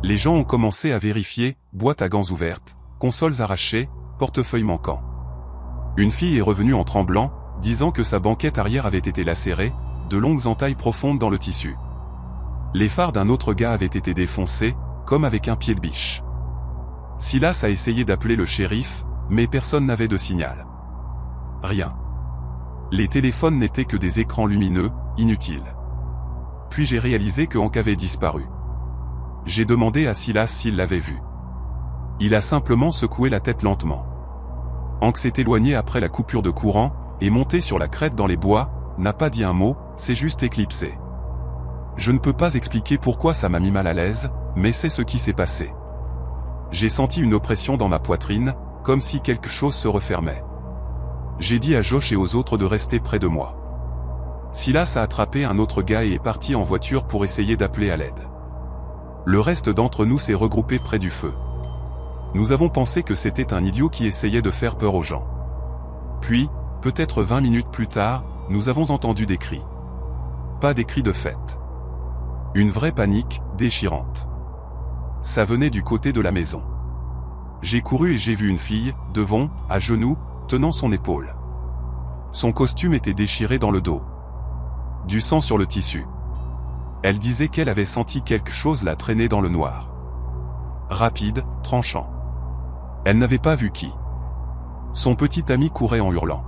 Les gens ont commencé à vérifier, boîtes à gants ouvertes, consoles arrachées, portefeuille manquant. Une fille est revenue en tremblant, disant que sa banquette arrière avait été lacérée, de longues entailles profondes dans le tissu. Les phares d'un autre gars avaient été défoncés, comme avec un pied de biche. Silas a essayé d'appeler le shérif, mais personne n'avait de signal. Rien. Les téléphones n'étaient que des écrans lumineux, inutiles. Puis j'ai réalisé que Hank avait disparu. J'ai demandé à Silas s'il l'avait vu. Il a simplement secoué la tête lentement. Hank s'est éloigné après la coupure de courant, et monté sur la crête dans les bois, n'a pas dit un mot, s'est juste éclipsé. Je ne peux pas expliquer pourquoi ça m'a mis mal à l'aise, mais c'est ce qui s'est passé. J'ai senti une oppression dans ma poitrine, comme si quelque chose se refermait. J'ai dit à Josh et aux autres de rester près de moi. Silas a attrapé un autre gars et est parti en voiture pour essayer d'appeler à l'aide. Le reste d'entre nous s'est regroupé près du feu. Nous avons pensé que c'était un idiot qui essayait de faire peur aux gens. Puis, peut-être 20 minutes plus tard, nous avons entendu des cris. Pas des cris de fête. Une vraie panique, déchirante. Ça venait du côté de la maison. J'ai couru et j'ai vu une fille, devant, à genoux, tenant son épaule. Son costume était déchiré dans le dos. Du sang sur le tissu. Elle disait qu'elle avait senti quelque chose la traîner dans le noir. Rapide, tranchant. Elle n'avait pas vu qui. Son petit ami courait en hurlant.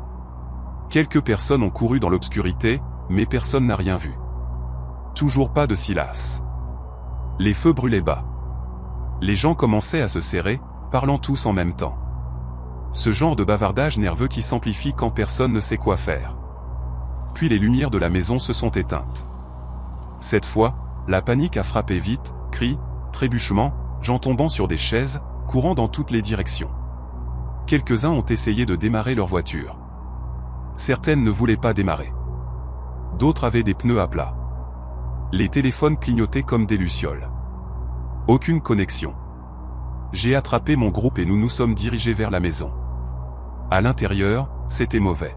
Quelques personnes ont couru dans l'obscurité, mais personne n'a rien vu. Toujours pas de Silas. Les feux brûlaient bas. Les gens commençaient à se serrer, parlant tous en même temps. Ce genre de bavardage nerveux qui s'amplifie quand personne ne sait quoi faire. Puis les lumières de la maison se sont éteintes. Cette fois, la panique a frappé vite, cris, trébuchements, gens tombant sur des chaises, courant dans toutes les directions. Quelques-uns ont essayé de démarrer leur voiture. Certaines ne voulaient pas démarrer. D'autres avaient des pneus à plat. Les téléphones clignotaient comme des lucioles. Aucune connexion. J'ai attrapé mon groupe et nous nous sommes dirigés vers la maison. À l'intérieur, c'était mauvais.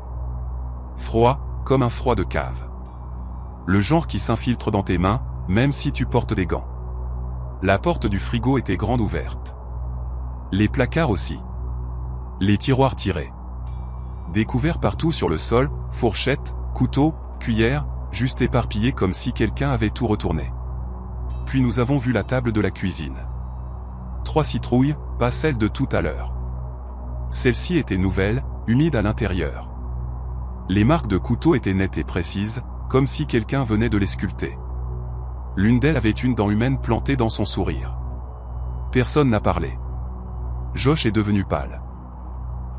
Froid, comme un froid de cave. Le genre qui s'infiltre dans tes mains, même si tu portes des gants. La porte du frigo était grande ouverte. Les placards aussi. Les tiroirs tirés. Des couverts partout sur le sol, fourchettes, couteaux, cuillères, juste éparpillés comme si quelqu'un avait tout retourné. Puis nous avons vu la table de la cuisine. 3 citrouilles, pas celle de tout à l'heure. Celle-ci était nouvelle, humide à l'intérieur. Les marques de couteau étaient nettes et précises, comme si quelqu'un venait de les sculpter. L'une d'elles avait une dent humaine plantée dans son sourire. Personne n'a parlé. Josh est devenu pâle.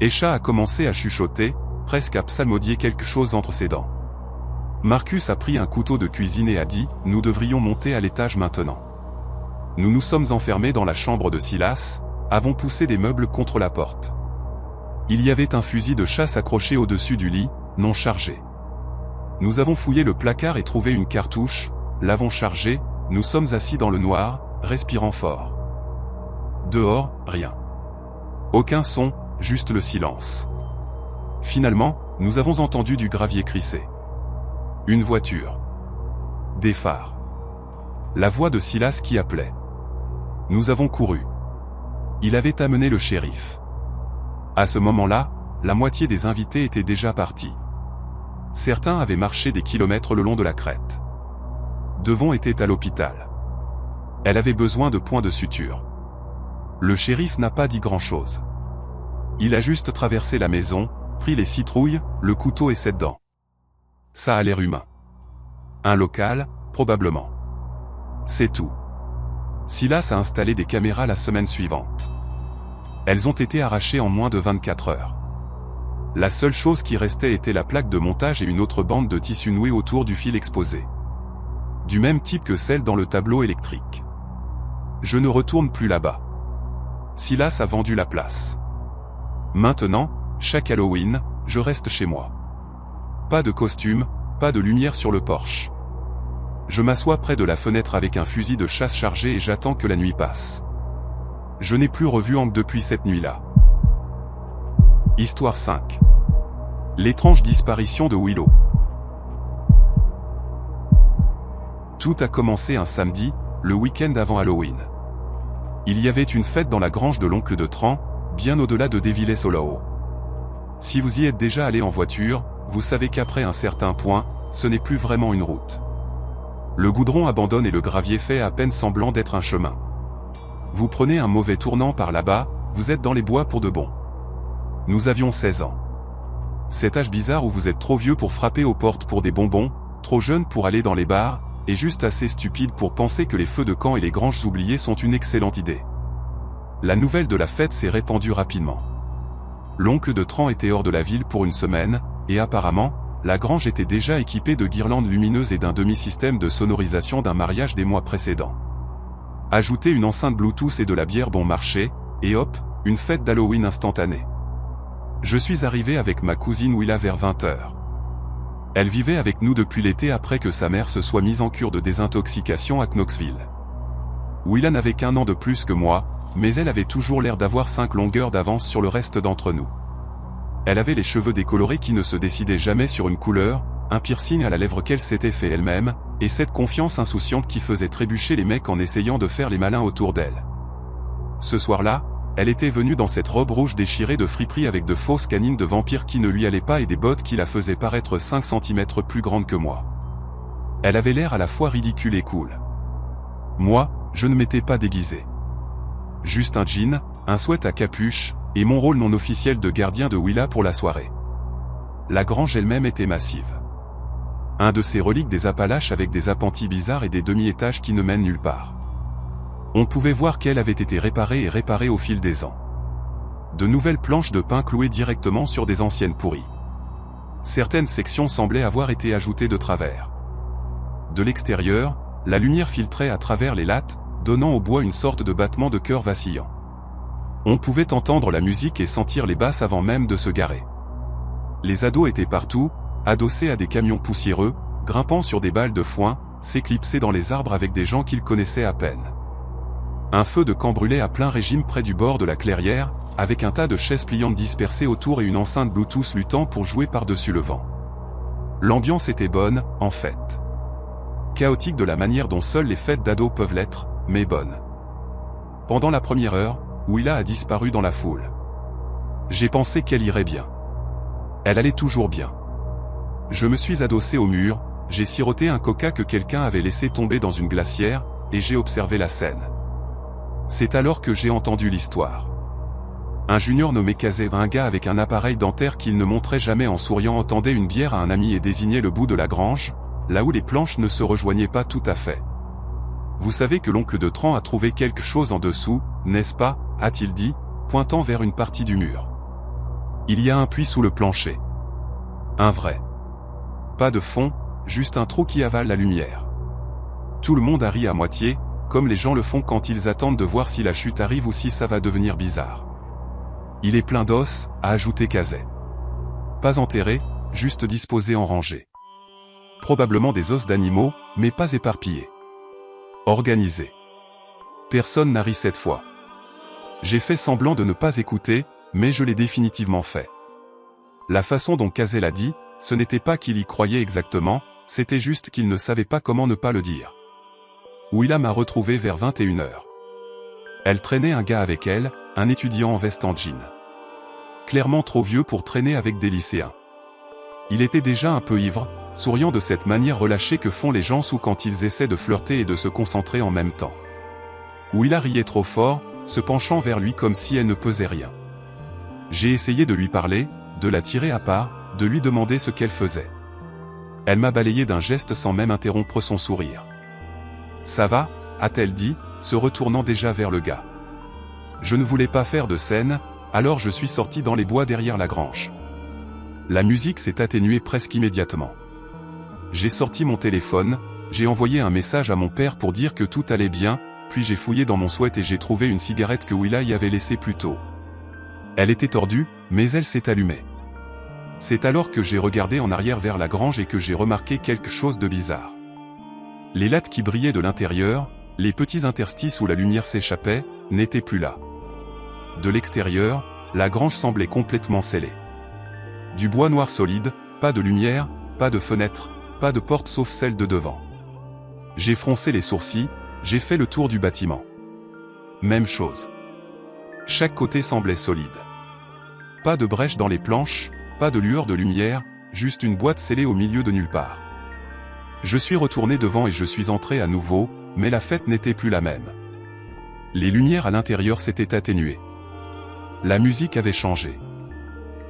Esha a commencé à chuchoter, presque à psalmodier quelque chose entre ses dents. Marcus a pris un couteau de cuisine et a dit « Nous devrions monter à l'étage maintenant ». Nous nous sommes enfermés dans la chambre de Silas, avons poussé des meubles contre la porte. Il y avait un fusil de chasse accroché au-dessus du lit, non chargée. Nous avons fouillé le placard et trouvé une cartouche, l'avons chargée, nous sommes assis dans le noir, respirant fort. Dehors, rien. Aucun son, juste le silence. Finalement, nous avons entendu du gravier crisser. Une voiture. Des phares. La voix de Silas qui appelait. Nous avons couru. Il avait amené le shérif. À ce moment-là, la moitié des invités étaient déjà partis. Certains avaient marché des kilomètres le long de la crête. Devon était à l'hôpital. Elle avait besoin de points de suture. Le shérif n'a pas dit grand-chose. Il a juste traversé la maison, pris les citrouilles, le couteau et 7 dents. Ça a l'air humain. Un local, probablement. C'est tout. Silas a installé des caméras la semaine suivante. Elles ont été arrachées en moins de 24 heures. La seule chose qui restait était la plaque de montage et une autre bande de tissu nouée autour du fil exposé. Du même type que celle dans le tableau électrique. Je ne retourne plus là-bas. Silas a vendu la place. Maintenant, chaque Halloween, je reste chez moi. Pas de costume, pas de lumière sur le porche. Je m'assois près de la fenêtre avec un fusil de chasse chargé et j'attends que la nuit passe. Je n'ai plus revu Hank depuis cette nuit-là. Histoire 5. L'étrange disparition de Willow. Tout a commencé un samedi, le week-end avant Halloween. Il y avait une fête dans la grange de l'oncle de Tran, bien au-delà de Devillers-Hollow. Si vous y êtes déjà allé en voiture, vous savez qu'après un certain point, ce n'est plus vraiment une route. Le goudron abandonne et le gravier fait à peine semblant d'être un chemin. Vous prenez un mauvais tournant par là-bas, vous êtes dans les bois pour de bon. Nous avions 16 ans. Cet âge bizarre où vous êtes trop vieux pour frapper aux portes pour des bonbons, trop jeune pour aller dans les bars, et juste assez stupide pour penser que les feux de camp et les granges oubliées sont une excellente idée. La nouvelle de la fête s'est répandue rapidement. L'oncle de Tran était hors de la ville pour une semaine, et apparemment, la grange était déjà équipée de guirlandes lumineuses et d'un demi-système de sonorisation d'un mariage des mois précédents. Ajoutez une enceinte Bluetooth et de la bière bon marché, et hop, une fête d'Halloween instantanée. Je suis arrivé avec ma cousine Willa vers 20h. Elle vivait avec nous depuis l'été après que sa mère se soit mise en cure de désintoxication à Knoxville. Willa n'avait qu'1 an de plus que moi, mais elle avait toujours l'air d'avoir 5 longueurs d'avance sur le reste d'entre nous. Elle avait les cheveux décolorés qui ne se décidaient jamais sur une couleur, un piercing à la lèvre qu'elle s'était fait elle-même, et cette confiance insouciante qui faisait trébucher les mecs en essayant de faire les malins autour d'elle. Ce soir-là, elle était venue dans cette robe rouge déchirée de friperie avec de fausses canines de vampire qui ne lui allaient pas et des bottes qui la faisaient paraître 5 cm plus grande que moi. Elle avait l'air à la fois ridicule et cool. Moi, je ne m'étais pas déguisé. Juste un jean, un sweat à capuche, et mon rôle non officiel de gardien de Willa pour la soirée. La grange elle-même était massive. Un de ces reliques des Appalaches avec des appentis bizarres et des demi-étages qui ne mènent nulle part. On pouvait voir qu'elle avait été réparée et réparée au fil des ans. De nouvelles planches de pin clouées directement sur des anciennes pourries. Certaines sections semblaient avoir été ajoutées de travers. De l'extérieur, la lumière filtrait à travers les lattes, donnant au bois une sorte de battement de cœur vacillant. On pouvait entendre la musique et sentir les basses avant même de se garer. Les ados étaient partout, adossés à des camions poussiéreux, grimpant sur des balles de foin, s'éclipsaient dans les arbres avec des gens qu'ils connaissaient à peine. Un feu de camp brûlait à plein régime près du bord de la clairière, avec un tas de chaises pliantes dispersées autour et une enceinte Bluetooth luttant pour jouer par-dessus le vent. L'ambiance était bonne, en fait. Chaotique de la manière dont seules les fêtes d'ados peuvent l'être, mais bonne. Pendant la première heure, Willa a disparu dans la foule. J'ai pensé qu'elle irait bien. Elle allait toujours bien. Je me suis adossé au mur, j'ai siroté un coca que quelqu'un avait laissé tomber dans une glacière, et j'ai observé la scène. C'est alors que j'ai entendu l'histoire. Un junior nommé Kazé, un gars avec un appareil dentaire qu'il ne montrait jamais en souriant, entendait une bière à un ami et désignait le bout de la grange, là où les planches ne se rejoignaient pas tout à fait. Vous savez que l'oncle de Tran a trouvé quelque chose en dessous, n'est-ce pas, a-t-il dit, pointant vers une partie du mur. Il y a un puits sous le plancher. Un vrai. Pas de fond, juste un trou qui avale la lumière. Tout le monde a ri à moitié, comme les gens le font quand ils attendent de voir si la chute arrive ou si ça va devenir bizarre. Il est plein d'os, a ajouté Kazé. Pas enterré, juste disposés en rangée. Probablement des os d'animaux, mais pas éparpillés. Organisés. Personne n'a ri cette fois. J'ai fait semblant de ne pas écouter, mais je l'ai définitivement fait. La façon dont Kazé l'a dit, ce n'était pas qu'il y croyait exactement, c'était juste qu'il ne savait pas comment ne pas le dire. Willa m'a retrouvé vers 21h. Elle traînait un gars avec elle, un étudiant en veste en jean. Clairement trop vieux pour traîner avec des lycéens. Il était déjà un peu ivre, souriant de cette manière relâchée que font les gens sous quand ils essaient de flirter et de se concentrer en même temps. Willa riait trop fort, se penchant vers lui comme si elle ne pesait rien. J'ai essayé de lui parler, de la tirer à part, de lui demander ce qu'elle faisait. Elle m'a balayé d'un geste sans même interrompre son sourire. « Ça va ?» a-t-elle dit, se retournant déjà vers le gars. Je ne voulais pas faire de scène, alors je suis sorti dans les bois derrière la grange. La musique s'est atténuée presque immédiatement. J'ai sorti mon téléphone, j'ai envoyé un message à mon père pour dire que tout allait bien, puis j'ai fouillé dans mon sweat et j'ai trouvé une cigarette que Willa y avait laissée plus tôt. Elle était tordue, mais elle s'est allumée. C'est alors que j'ai regardé en arrière vers la grange et que j'ai remarqué quelque chose de bizarre. Les lattes qui brillaient de l'intérieur, les petits interstices où la lumière s'échappait, n'étaient plus là. De l'extérieur, la grange semblait complètement scellée. Du bois noir solide, pas de lumière, pas de fenêtre, pas de porte sauf celle de devant. J'ai froncé les sourcils, j'ai fait le tour du bâtiment. Même chose. Chaque côté semblait solide. Pas de brèche dans les planches, pas de lueur de lumière, juste une boîte scellée au milieu de nulle part. Je suis retourné devant et je suis entré à nouveau, mais la fête n'était plus la même. Les lumières à l'intérieur s'étaient atténuées. La musique avait changé.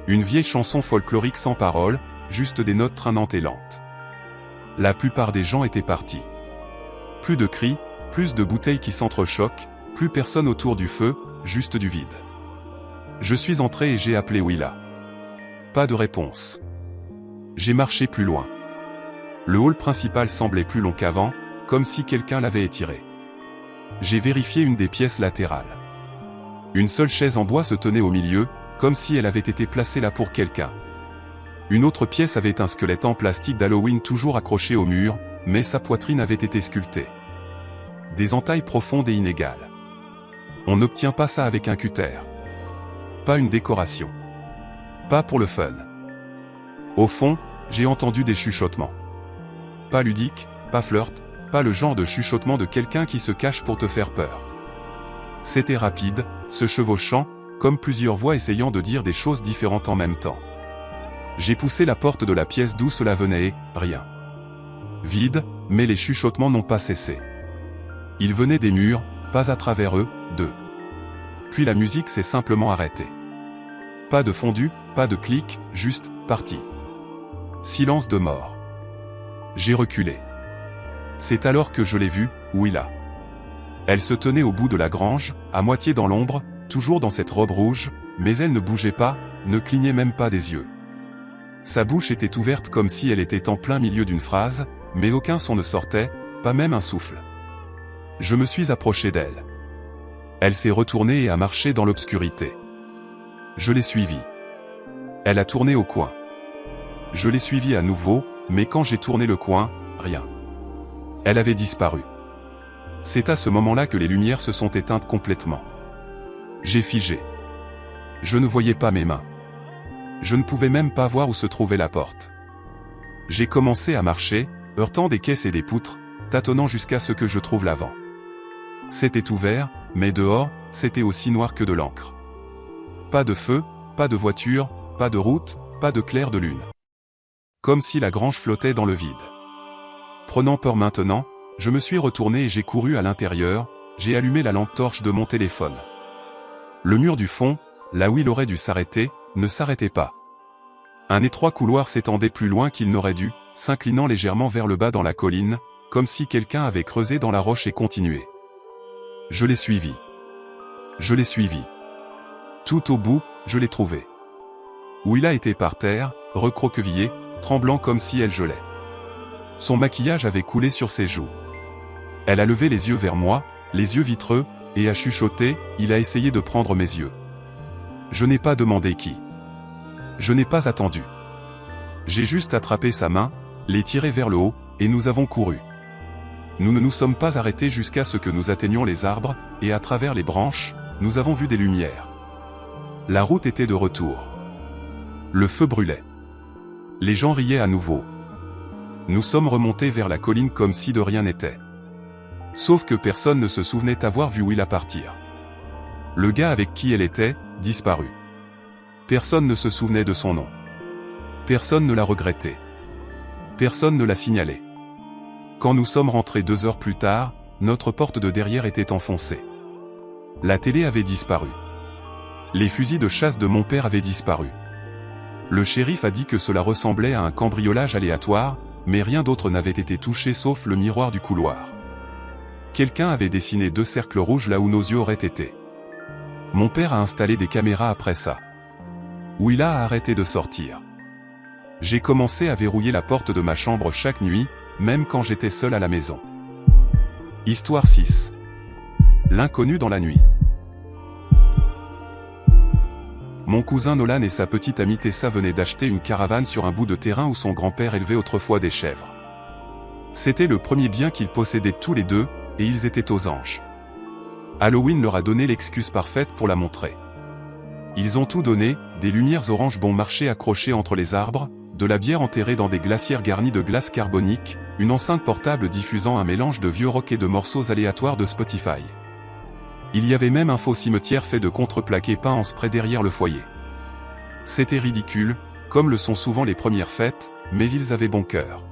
Une vieille chanson folklorique sans paroles, juste des notes traînantes et lentes. La plupart des gens étaient partis. Plus de cris, plus de bouteilles qui s'entrechoquent, plus personne autour du feu, juste du vide. Je suis entré et j'ai appelé Willa. Pas de réponse. J'ai marché plus loin. Le hall principal semblait plus long qu'avant, comme si quelqu'un l'avait étiré. J'ai vérifié une des pièces latérales. Une seule chaise en bois se tenait au milieu, comme si elle avait été placée là pour quelqu'un. Une autre pièce avait un squelette en plastique d'Halloween toujours accroché au mur, mais sa poitrine avait été sculptée. Des entailles profondes et inégales. On n'obtient pas ça avec un cutter. Pas une décoration. Pas pour le fun. Au fond, j'ai entendu des chuchotements. Pas ludique, pas flirt, pas le genre de chuchotement de quelqu'un qui se cache pour te faire peur. C'était rapide, se chevauchant, comme plusieurs voix essayant de dire des choses différentes en même temps. J'ai poussé la porte de la pièce d'où cela venait et, rien. Vide, mais les chuchotements n'ont pas cessé. Ils venaient des murs, pas à travers eux, d'eux. Puis la musique s'est simplement arrêtée. Pas de fondu, pas de clic, juste, parti. Silence de mort. J'ai reculé. C'est alors que je l'ai vue, Willa. Elle se tenait au bout de la grange, à moitié dans l'ombre, toujours dans cette robe rouge, mais elle ne bougeait pas, ne clignait même pas des yeux. Sa bouche était ouverte comme si elle était en plein milieu d'une phrase, mais aucun son ne sortait, pas même un souffle. Je me suis approché d'elle. Elle s'est retournée et a marché dans l'obscurité. Je l'ai suivie. Elle a tourné au coin. Je l'ai suivie à nouveau, mais quand j'ai tourné le coin, rien. Elle avait disparu. C'est à ce moment-là que les lumières se sont éteintes complètement. J'ai figé. Je ne voyais pas mes mains. Je ne pouvais même pas voir où se trouvait la porte. J'ai commencé à marcher, heurtant des caisses et des poutres, tâtonnant jusqu'à ce que je trouve l'avant. C'était ouvert, mais dehors, c'était aussi noir que de l'encre. Pas de feu, pas de voiture, pas de route, pas de clair de lune. Comme si la grange flottait dans le vide. Prenant peur maintenant, je me suis retourné et j'ai couru à l'intérieur, j'ai allumé la lampe torche de mon téléphone. Le mur du fond, là où il aurait dû s'arrêter, ne s'arrêtait pas. Un étroit couloir s'étendait plus loin qu'il n'aurait dû, s'inclinant légèrement vers le bas dans la colline, comme si quelqu'un avait creusé dans la roche et continué. Je l'ai suivi. Je l'ai suivi. Tout au bout, je l'ai trouvé. Willa était par terre, recroquevillée, tremblant comme si elle gelait. Son maquillage avait coulé sur ses joues. Elle a levé les yeux vers moi, les yeux vitreux, et a chuchoté, il a essayé de prendre mes yeux. Je n'ai pas demandé qui. Je n'ai pas attendu. J'ai juste attrapé sa main, l'ai tiré vers le haut, et nous avons couru. Nous ne nous sommes pas arrêtés jusqu'à ce que nous atteignions les arbres, et à travers les branches, nous avons vu des lumières. La route était de retour. Le feu brûlait. Les gens riaient à nouveau. Nous sommes remontés vers la colline comme si de rien n'était. Sauf que personne ne se souvenait avoir vu Willa partir. Le gars avec qui elle était, disparut. Personne ne se souvenait de son nom. Personne ne l'a regretté. Personne ne l'a signalé. Quand nous sommes rentrés 2 heures plus tard, notre porte de derrière était enfoncée. La télé avait disparu. Les fusils de chasse de mon père avaient disparu. Le shérif a dit que cela ressemblait à un cambriolage aléatoire, mais rien d'autre n'avait été touché sauf le miroir du couloir. Quelqu'un avait dessiné 2 cercles rouges là où nos yeux auraient été. Mon père a installé des caméras après ça. Willa a arrêté de sortir. J'ai commencé à verrouiller la porte de ma chambre chaque nuit, même quand j'étais seul à la maison. Histoire 6. L'inconnu dans la nuit. Mon cousin Nolan et sa petite amie Tessa venaient d'acheter une caravane sur un bout de terrain où son grand-père élevait autrefois des chèvres. C'était le premier bien qu'ils possédaient tous les deux, et ils étaient aux anges. Halloween leur a donné l'excuse parfaite pour la montrer. Ils ont tout donné, des lumières oranges bon marché accrochées entre les arbres, de la bière enterrée dans des glacières garnies de glace carbonique, une enceinte portable diffusant un mélange de vieux rock et de morceaux aléatoires de Spotify. Il y avait même un faux cimetière fait de contreplaqué peint en spray derrière le foyer. C'était ridicule, comme le sont souvent les premières fêtes, mais ils avaient bon cœur.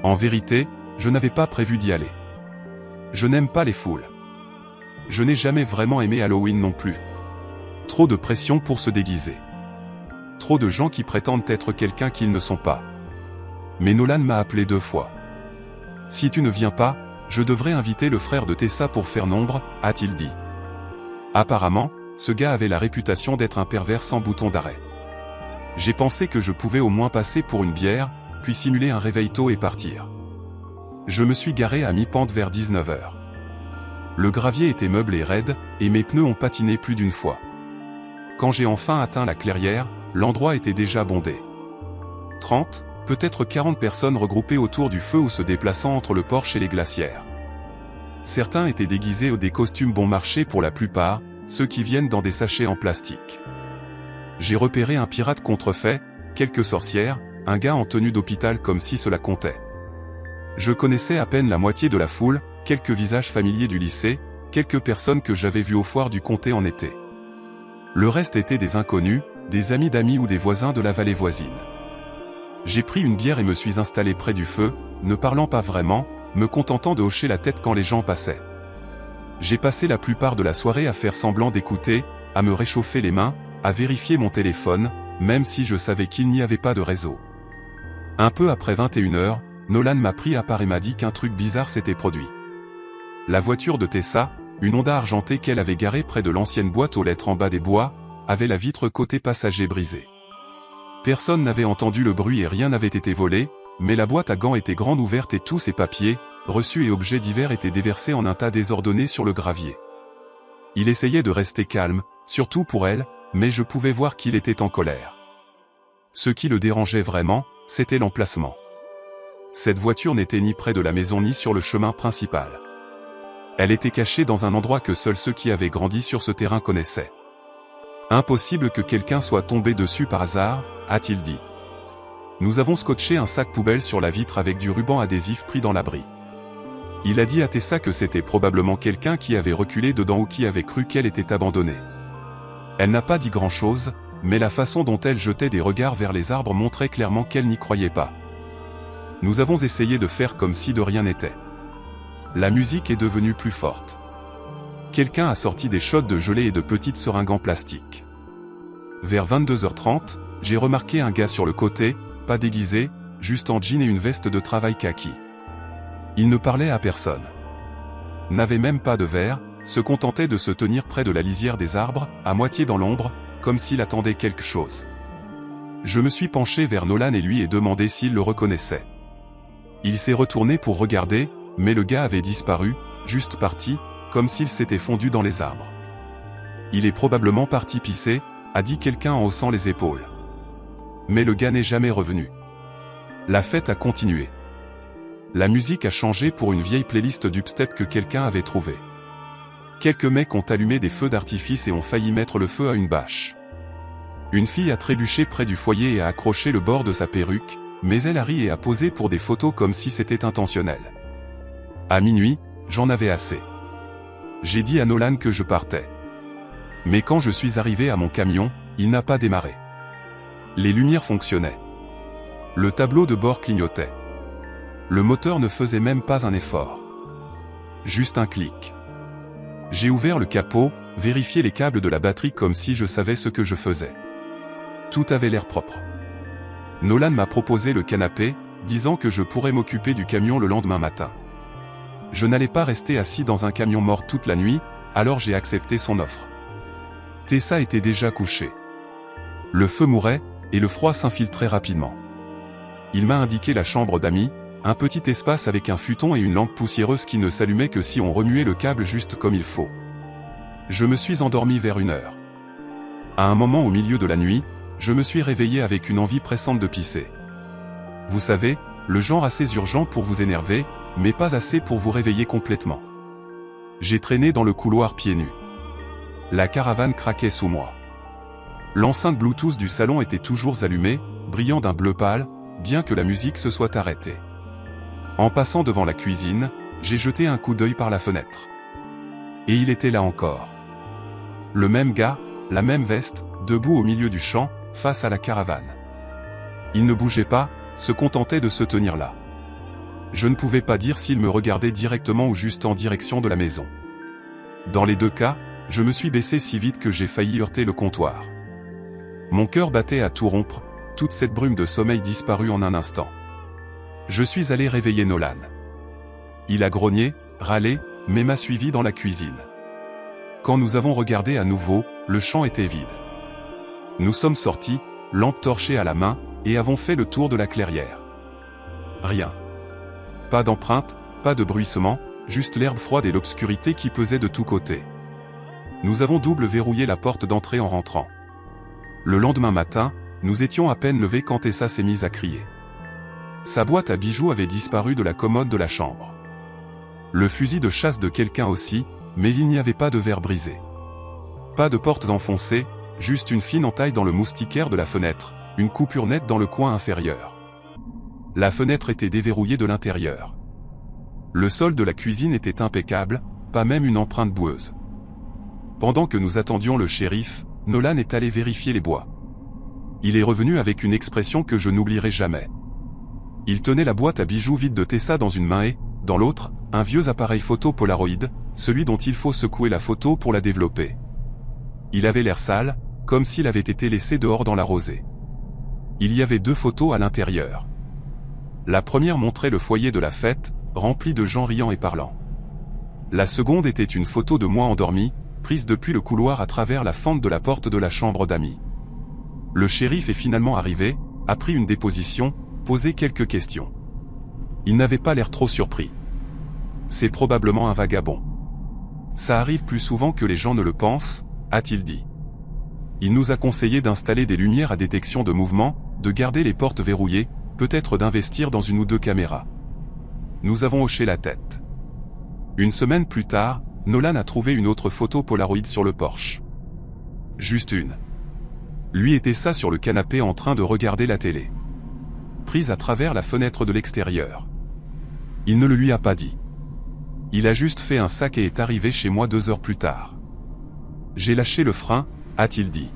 En vérité, je n'avais pas prévu d'y aller. Je n'aime pas les foules. Je n'ai jamais vraiment aimé Halloween non plus. Trop de pression pour se déguiser. Trop de gens qui prétendent être quelqu'un qu'ils ne sont pas. Mais Nolan m'a appelé 2 fois. Si tu ne viens pas, je devrais inviter le frère de Tessa pour faire nombre, a-t-il dit. Apparemment, ce gars avait la réputation d'être un pervers sans bouton d'arrêt. J'ai pensé que je pouvais au moins passer pour une bière, puis simuler un réveil tôt et partir. Je me suis garé à mi-pente vers 19 h. Le gravier était meublé raide, et mes pneus ont patiné plus d'une fois. Quand j'ai enfin atteint la clairière, l'endroit était déjà bondé. 30, peut-être 40 personnes regroupées autour du feu ou se déplaçant entre le porche et les glacières. Certains étaient déguisés ou des costumes bon marché pour la plupart, ceux qui viennent dans des sachets en plastique. J'ai repéré un pirate contrefait, quelques sorcières, un gars en tenue d'hôpital comme si cela comptait. Je connaissais à peine la moitié de la foule, quelques visages familiers du lycée, quelques personnes que j'avais vues aux foires du comté en été. Le reste était des inconnus, des amis d'amis ou des voisins de la vallée voisine. J'ai pris une bière et me suis installé près du feu, ne parlant pas vraiment, me contentant de hocher la tête quand les gens passaient. J'ai passé la plupart de la soirée à faire semblant d'écouter, à me réchauffer les mains, à vérifier mon téléphone, même si je savais qu'il n'y avait pas de réseau. Un peu après 21 h, Nolan m'a pris à part et m'a dit qu'un truc bizarre s'était produit. La voiture de Tessa, une Honda argentée qu'elle avait garée près de l'ancienne boîte aux lettres en bas des bois, avait la vitre côté passager brisée. Personne n'avait entendu le bruit et rien n'avait été volé, mais la boîte à gants était grande ouverte et tous ses papiers, reçus et objets divers étaient déversés en un tas désordonné sur le gravier. Il essayait de rester calme, surtout pour elle, mais je pouvais voir qu'il était en colère. Ce qui le dérangeait vraiment, c'était l'emplacement. Cette voiture n'était ni près de la maison ni sur le chemin principal. Elle était cachée dans un endroit que seuls ceux qui avaient grandi sur ce terrain connaissaient. Impossible que quelqu'un soit tombé dessus par hasard, a-t-il dit. Nous avons scotché un sac poubelle sur la vitre avec du ruban adhésif pris dans l'abri. Il a dit à Tessa que c'était probablement quelqu'un qui avait reculé dedans ou qui avait cru qu'elle était abandonnée. Elle n'a pas dit grand-chose, mais la façon dont elle jetait des regards vers les arbres montrait clairement qu'elle n'y croyait pas. Nous avons essayé de faire comme si de rien n'était. La musique est devenue plus forte. Quelqu'un a sorti des shots de gelée et de petites seringues en plastique. Vers 22 h 30, j'ai remarqué un gars sur le côté, pas déguisé, juste en jean et une veste de travail kaki. Il ne parlait à personne. N'avait même pas de verre, se contentait de se tenir près de la lisière des arbres, à moitié dans l'ombre, comme s'il attendait quelque chose. Je me suis penché vers Nolan et lui et demandé s'il le reconnaissait. Il s'est retourné pour regarder, mais le gars avait disparu, juste parti, comme s'il s'était fondu dans les arbres. Il est probablement parti pisser, a dit quelqu'un en haussant les épaules. mais le gars n'est jamais revenu. La fête a continué. La musique a changé pour une vieille playlist dubstep que quelqu'un avait trouvée. Quelques mecs ont allumé des feux d'artifice et ont failli mettre le feu à une bâche. Une fille a trébuché près du foyer et a accroché le bord de sa perruque, mais elle a ri et a posé pour des photos comme si c'était intentionnel. À minuit, j'en avais assez. J'ai dit à Nolan que je partais. Mais quand je suis arrivé à mon camion, il n'a pas démarré. Les lumières fonctionnaient. Le tableau de bord clignotait. Le moteur ne faisait même pas un effort. Juste un clic. J'ai ouvert le capot, vérifié les câbles de la batterie comme si je savais ce que je faisais. Tout avait l'air propre. Nolan m'a proposé le canapé, disant que je pourrais m'occuper du camion le lendemain matin. Je n'allais pas rester assis dans un camion mort toute la nuit, alors j'ai accepté son offre. Tessa était déjà couchée. Le feu mourait, et le froid s'infiltrait rapidement. Il m'a indiqué la chambre d'amis, un petit espace avec un futon et une lampe poussiéreuse qui ne s'allumait que si on remuait le câble juste comme il faut. Je me suis endormi vers 1h. À un moment au milieu de la nuit, je me suis réveillé avec une envie pressante de pisser. Vous savez, le genre assez urgent pour vous énerver, mais pas assez pour vous réveiller complètement. J'ai traîné dans le couloir pieds nus. La caravane craquait sous moi. L'enceinte Bluetooth du salon était toujours allumée, brillant d'un bleu pâle, bien que la musique se soit arrêtée. En passant devant la cuisine, j'ai jeté un coup d'œil par la fenêtre. Et il était là encore. Le même gars, la même veste, debout au milieu du champ, face à la caravane. Il ne bougeait pas, se contentait de se tenir là. Je ne pouvais pas dire s'il me regardait directement ou juste en direction de la maison. Dans les deux cas, je me suis baissé si vite que j'ai failli heurter le comptoir. Mon cœur battait à tout rompre, toute cette brume de sommeil disparut en un instant. Je suis allé réveiller Nolan. Il a grogné, râlé, mais m'a suivi dans la cuisine. Quand nous avons regardé à nouveau, le champ était vide. Nous sommes sortis, lampe torchée à la main, et avons fait le tour de la clairière. Rien. Pas d'empreinte, pas de bruissement, juste l'herbe froide et l'obscurité qui pesait de tous côtés. Nous avons double verrouillé la porte d'entrée en rentrant. Le lendemain matin, nous étions à peine levés quand Tessa s'est mise à crier. Sa boîte à bijoux avait disparu de la commode de la chambre. Le fusil de chasse de quelqu'un aussi, mais il n'y avait pas de verre brisé. Pas de portes enfoncées, juste une fine entaille dans le moustiquaire de la fenêtre, une coupure nette dans le coin inférieur. La fenêtre était déverrouillée de l'intérieur. Le sol de la cuisine était impeccable, pas même une empreinte boueuse. Pendant que nous attendions le shérif, Nolan est allé vérifier les bois. Il est revenu avec une expression que je n'oublierai jamais. Il tenait la boîte à bijoux vide de Tessa dans une main et, dans l'autre, un vieux appareil photo Polaroid, celui dont il faut secouer la photo pour la développer. Il avait l'air sale, comme s'il avait été laissé dehors dans la rosée. Il y avait 2 photos à l'intérieur. La première montrait le foyer de la fête, rempli de gens riant et parlant. La seconde était une photo de moi endormi, prise depuis le couloir à travers la fente de la porte de la chambre d'amis. Le shérif est finalement arrivé, a pris une déposition, posé quelques questions. Il n'avait pas l'air trop surpris. C'est probablement un vagabond. Ça arrive plus souvent que les gens ne le pensent, a-t-il dit. Il nous a conseillé d'installer des lumières à détection de mouvement, de garder les portes verrouillées, peut-être d'investir dans 1 ou 2 caméras. Nous avons hoché la tête. Une semaine plus tard, Nolan a trouvé une autre photo Polaroid sur le porche. Juste une. Lui était ça sur le canapé en train de regarder la télé. Prise à travers la fenêtre de l'extérieur. Il ne le lui a pas dit. Il a juste fait un sac et est arrivé chez moi 2 heures plus tard. J'ai lâché le frein, a-t-il dit.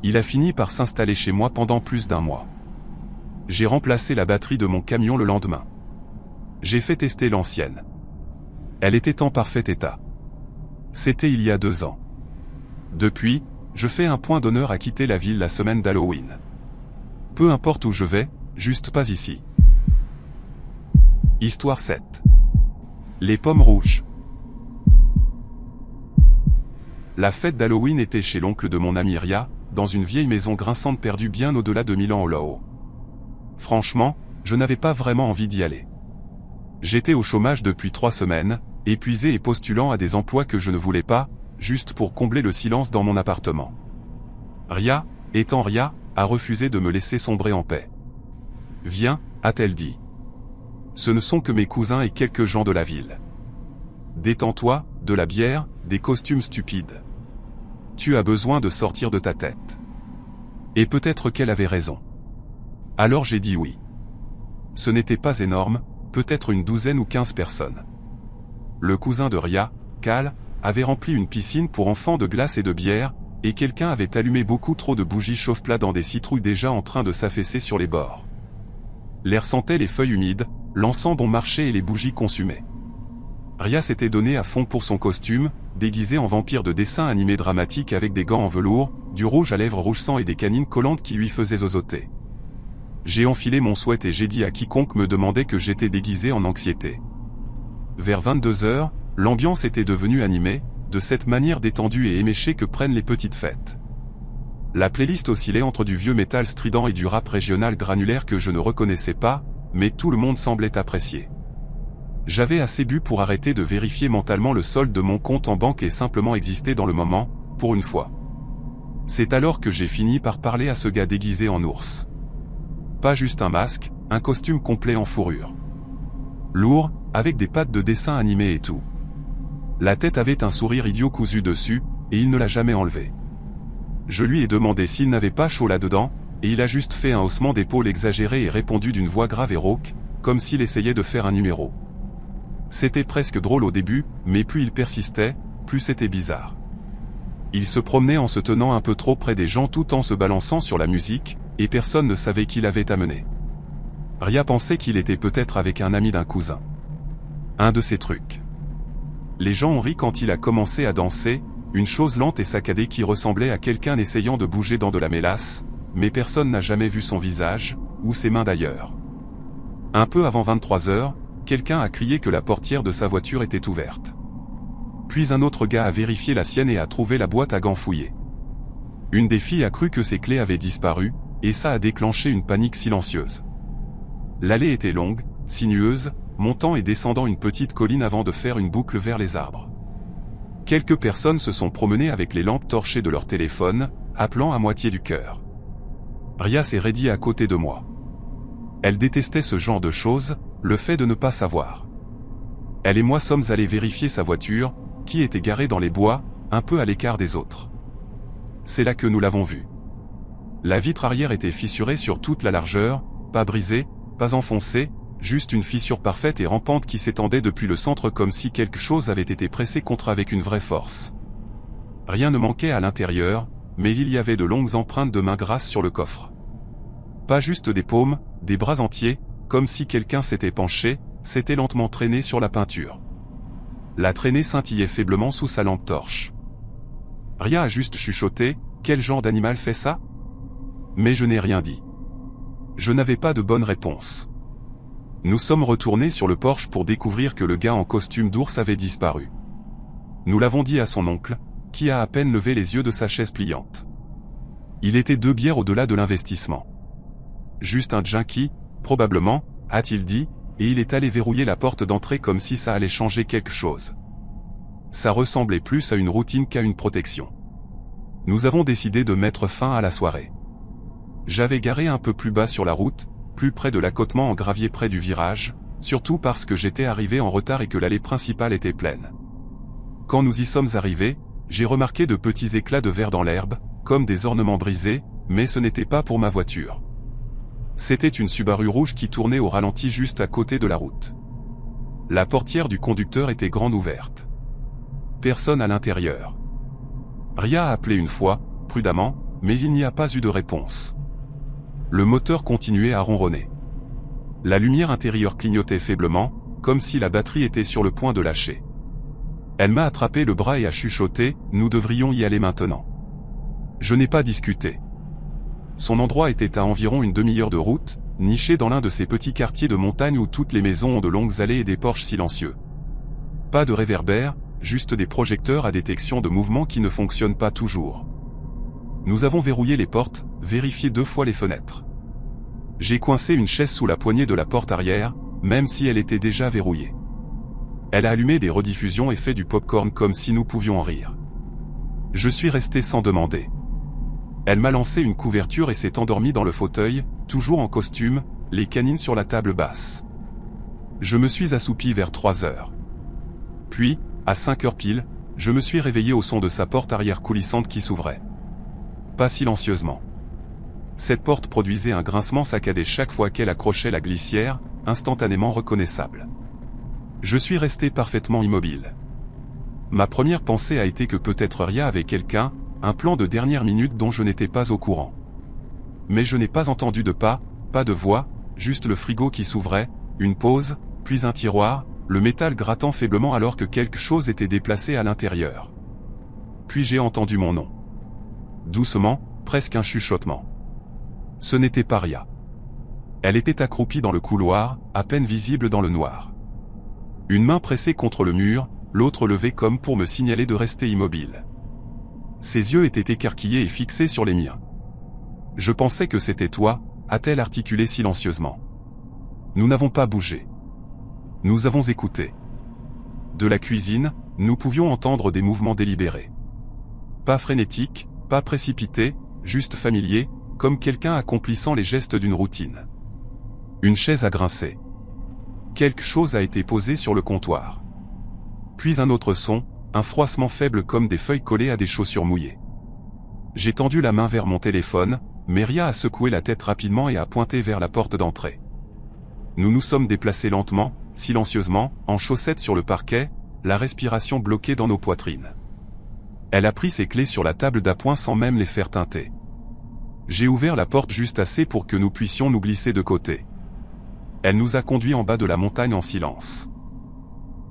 Il a fini par s'installer chez moi pendant plus d'1 mois. J'ai remplacé la batterie de mon camion le lendemain. J'ai fait tester l'ancienne. Elle était en parfait état. C'était il y a 2 ans. Depuis, je fais un point d'honneur à quitter la ville la semaine d'Halloween. Peu importe où je vais, juste pas ici. Histoire 7. Les pommes rouges. La fête d'Halloween était chez l'oncle de mon ami Ria, dans une vieille maison grinçante perdue bien au-delà de Milan Hollow. Franchement, je n'avais pas vraiment envie d'y aller. J'étais au chômage depuis 3 semaines, épuisé et postulant à des emplois que je ne voulais pas, juste pour combler le silence dans mon appartement. Ria, étant Ria, a refusé de me laisser sombrer en paix. Viens, a-t-elle dit. Ce ne sont que mes cousins et quelques gens de la ville. Détends-toi, de la bière, des costumes stupides. Tu as besoin de sortir de ta tête. Et peut-être qu'elle avait raison. Alors j'ai dit oui. Ce n'était pas énorme, peut-être une douzaine ou 15 personnes. Le cousin de Ria, Cal, avait rempli une piscine pour enfants de glace et de bière, et quelqu'un avait allumé beaucoup trop de bougies chauffe-plat dans des citrouilles déjà en train de s'affaisser sur les bords. L'air sentait les feuilles humides, l'encens bon marché et les bougies consumées. Ria s'était donné à fond pour son costume, déguisé en vampire de dessin animé dramatique avec des gants en velours, du rouge à lèvres rouge sang et des canines collantes qui lui faisaient zozoter. J'ai enfilé mon sweat et j'ai dit à quiconque me demandait que j'étais déguisé en anxiété. Vers 22h, l'ambiance était devenue animée, de cette manière détendue et éméchée que prennent les petites fêtes. La playlist oscillait entre du vieux métal strident et du rap régional granulaire que je ne reconnaissais pas, mais tout le monde semblait apprécier. J'avais assez bu pour arrêter de vérifier mentalement le solde de mon compte en banque et simplement exister dans le moment, pour une fois. C'est alors que j'ai fini par parler à ce gars déguisé en ours. Pas juste un masque, un costume complet en fourrure. Lourd, avec des pattes de dessin animé et tout. La tête avait un sourire idiot cousu dessus, et il ne l'a jamais enlevé. Je lui ai demandé s'il n'avait pas chaud là-dedans, et il a juste fait un haussement d'épaule exagéré et répondu d'une voix grave et rauque, comme s'il essayait de faire un numéro. C'était presque drôle au début, mais plus il persistait, plus c'était bizarre. Il se promenait en se tenant un peu trop près des gens tout en se balançant sur la musique, et personne ne savait qui l'avait amené. Ria pensait qu'il était peut-être avec un ami d'un cousin. Un de ces trucs. Les gens ont ri quand il a commencé à danser, une chose lente et saccadée qui ressemblait à quelqu'un essayant de bouger dans de la mélasse, mais personne n'a jamais vu son visage, ou ses mains d'ailleurs. Un peu avant 23h, quelqu'un a crié que la portière de sa voiture était ouverte. Puis un autre gars a vérifié la sienne et a trouvé la boîte à gants fouillée. Une des filles a cru que ses clés avaient disparu, et ça a déclenché une panique silencieuse. L'allée était longue, sinueuse, montant et descendant une petite colline avant de faire une boucle vers les arbres. Quelques personnes se sont promenées avec les lampes torchées de leur téléphone, appelant à moitié du cœur. Ria s'est raidie à côté de moi. Elle détestait ce genre de choses, le fait de ne pas savoir. Elle et moi sommes allés vérifier sa voiture, qui était garée dans les bois, un peu à l'écart des autres. C'est là que nous l'avons vue. La vitre arrière était fissurée sur toute la largeur, pas brisée, pas enfoncée, juste une fissure parfaite et rampante qui s'étendait depuis le centre comme si quelque chose avait été pressé contre avec une vraie force. Rien ne manquait à l'intérieur, mais il y avait de longues empreintes de mains grasses sur le coffre. Pas juste des paumes, des bras entiers, comme si quelqu'un s'était penché, s'était lentement traîné sur la peinture. La traînée scintillait faiblement sous sa lampe torche. Ria a juste chuchoté, « Quel genre d'animal fait ça ?» Mais je n'ai rien dit. Je n'avais pas de bonne réponse. Nous sommes retournés sur le porche pour découvrir que le gars en costume d'ours avait disparu. Nous l'avons dit à son oncle, qui a à peine levé les yeux de sa chaise pliante. Il était 2 bières au-delà de l'investissement. Juste un junkie, probablement, a-t-il dit, et il est allé verrouiller la porte d'entrée comme si ça allait changer quelque chose. Ça ressemblait plus à une routine qu'à une protection. Nous avons décidé de mettre fin à la soirée. J'avais garé un peu plus bas sur la route, plus près de l'accotement en gravier près du virage, surtout parce que j'étais arrivé en retard et que l'allée principale était pleine. Quand nous y sommes arrivés, j'ai remarqué de petits éclats de verre dans l'herbe, comme des ornements brisés, mais ce n'était pas pour ma voiture. C'était une Subaru rouge qui tournait au ralenti juste à côté de la route. La portière du conducteur était grande ouverte. Personne à l'intérieur. Ria a appelé une fois, prudemment, mais il n'y a pas eu de réponse. Le moteur continuait à ronronner. La lumière intérieure clignotait faiblement, comme si la batterie était sur le point de lâcher. Elle m'a attrapé le bras et a chuchoté, « Nous devrions y aller maintenant. » Je n'ai pas discuté. Son endroit était à environ une demi-heure de route, niché dans l'un de ces petits quartiers de montagne où toutes les maisons ont de longues allées et des porches silencieux. Pas de réverbère, juste des projecteurs à détection de mouvement qui ne fonctionnent pas toujours. Nous avons verrouillé les portes, vérifié 2 fois les fenêtres. J'ai coincé une chaise sous la poignée de la porte arrière, même si elle était déjà verrouillée. Elle a allumé des rediffusions et fait du popcorn comme si nous pouvions en rire. Je suis resté sans demander. Elle m'a lancé une couverture et s'est endormie dans le fauteuil, toujours en costume, les canines sur la table basse. Je me suis assoupi vers 3 heures. Puis, à 5 heures pile, je me suis réveillé au son de sa porte arrière coulissante qui s'ouvrait. Pas silencieusement. Cette porte produisait un grincement saccadé chaque fois qu'elle accrochait la glissière, instantanément reconnaissable. Je suis resté parfaitement immobile. Ma première pensée a été que peut-être Ria avait quelqu'un, un plan de dernière minute dont je n'étais pas au courant. Mais je n'ai pas entendu de pas de voix, juste le frigo qui s'ouvrait, une pause, puis un tiroir, le métal grattant faiblement alors que quelque chose était déplacé à l'intérieur. Puis j'ai entendu mon nom. Doucement, presque un chuchotement. Ce n'était pas Ria. Elle était accroupie dans le couloir, à peine visible dans le noir. Une main pressée contre le mur, l'autre levée comme pour me signaler de rester immobile. Ses yeux étaient écarquillés et fixés sur les miens. « Je pensais que c'était toi », a-t-elle articulé silencieusement. Nous n'avons pas bougé. Nous avons écouté. De la cuisine, nous pouvions entendre des mouvements délibérés. Pas frénétiques, pas précipités, juste familiers, comme quelqu'un accomplissant les gestes d'une routine. Une chaise a grincé. Quelque chose a été posé sur le comptoir. Puis un autre son, un froissement faible comme des feuilles collées à des chaussures mouillées. J'ai tendu la main vers mon téléphone, mais Ria a secoué la tête rapidement et a pointé vers la porte d'entrée. Nous nous sommes déplacés lentement, silencieusement, en chaussettes sur le parquet, la respiration bloquée dans nos poitrines. Elle a pris ses clés sur la table d'appoint sans même les faire tinter. J'ai ouvert la porte juste assez pour que nous puissions nous glisser de côté. Elle nous a conduits en bas de la montagne en silence.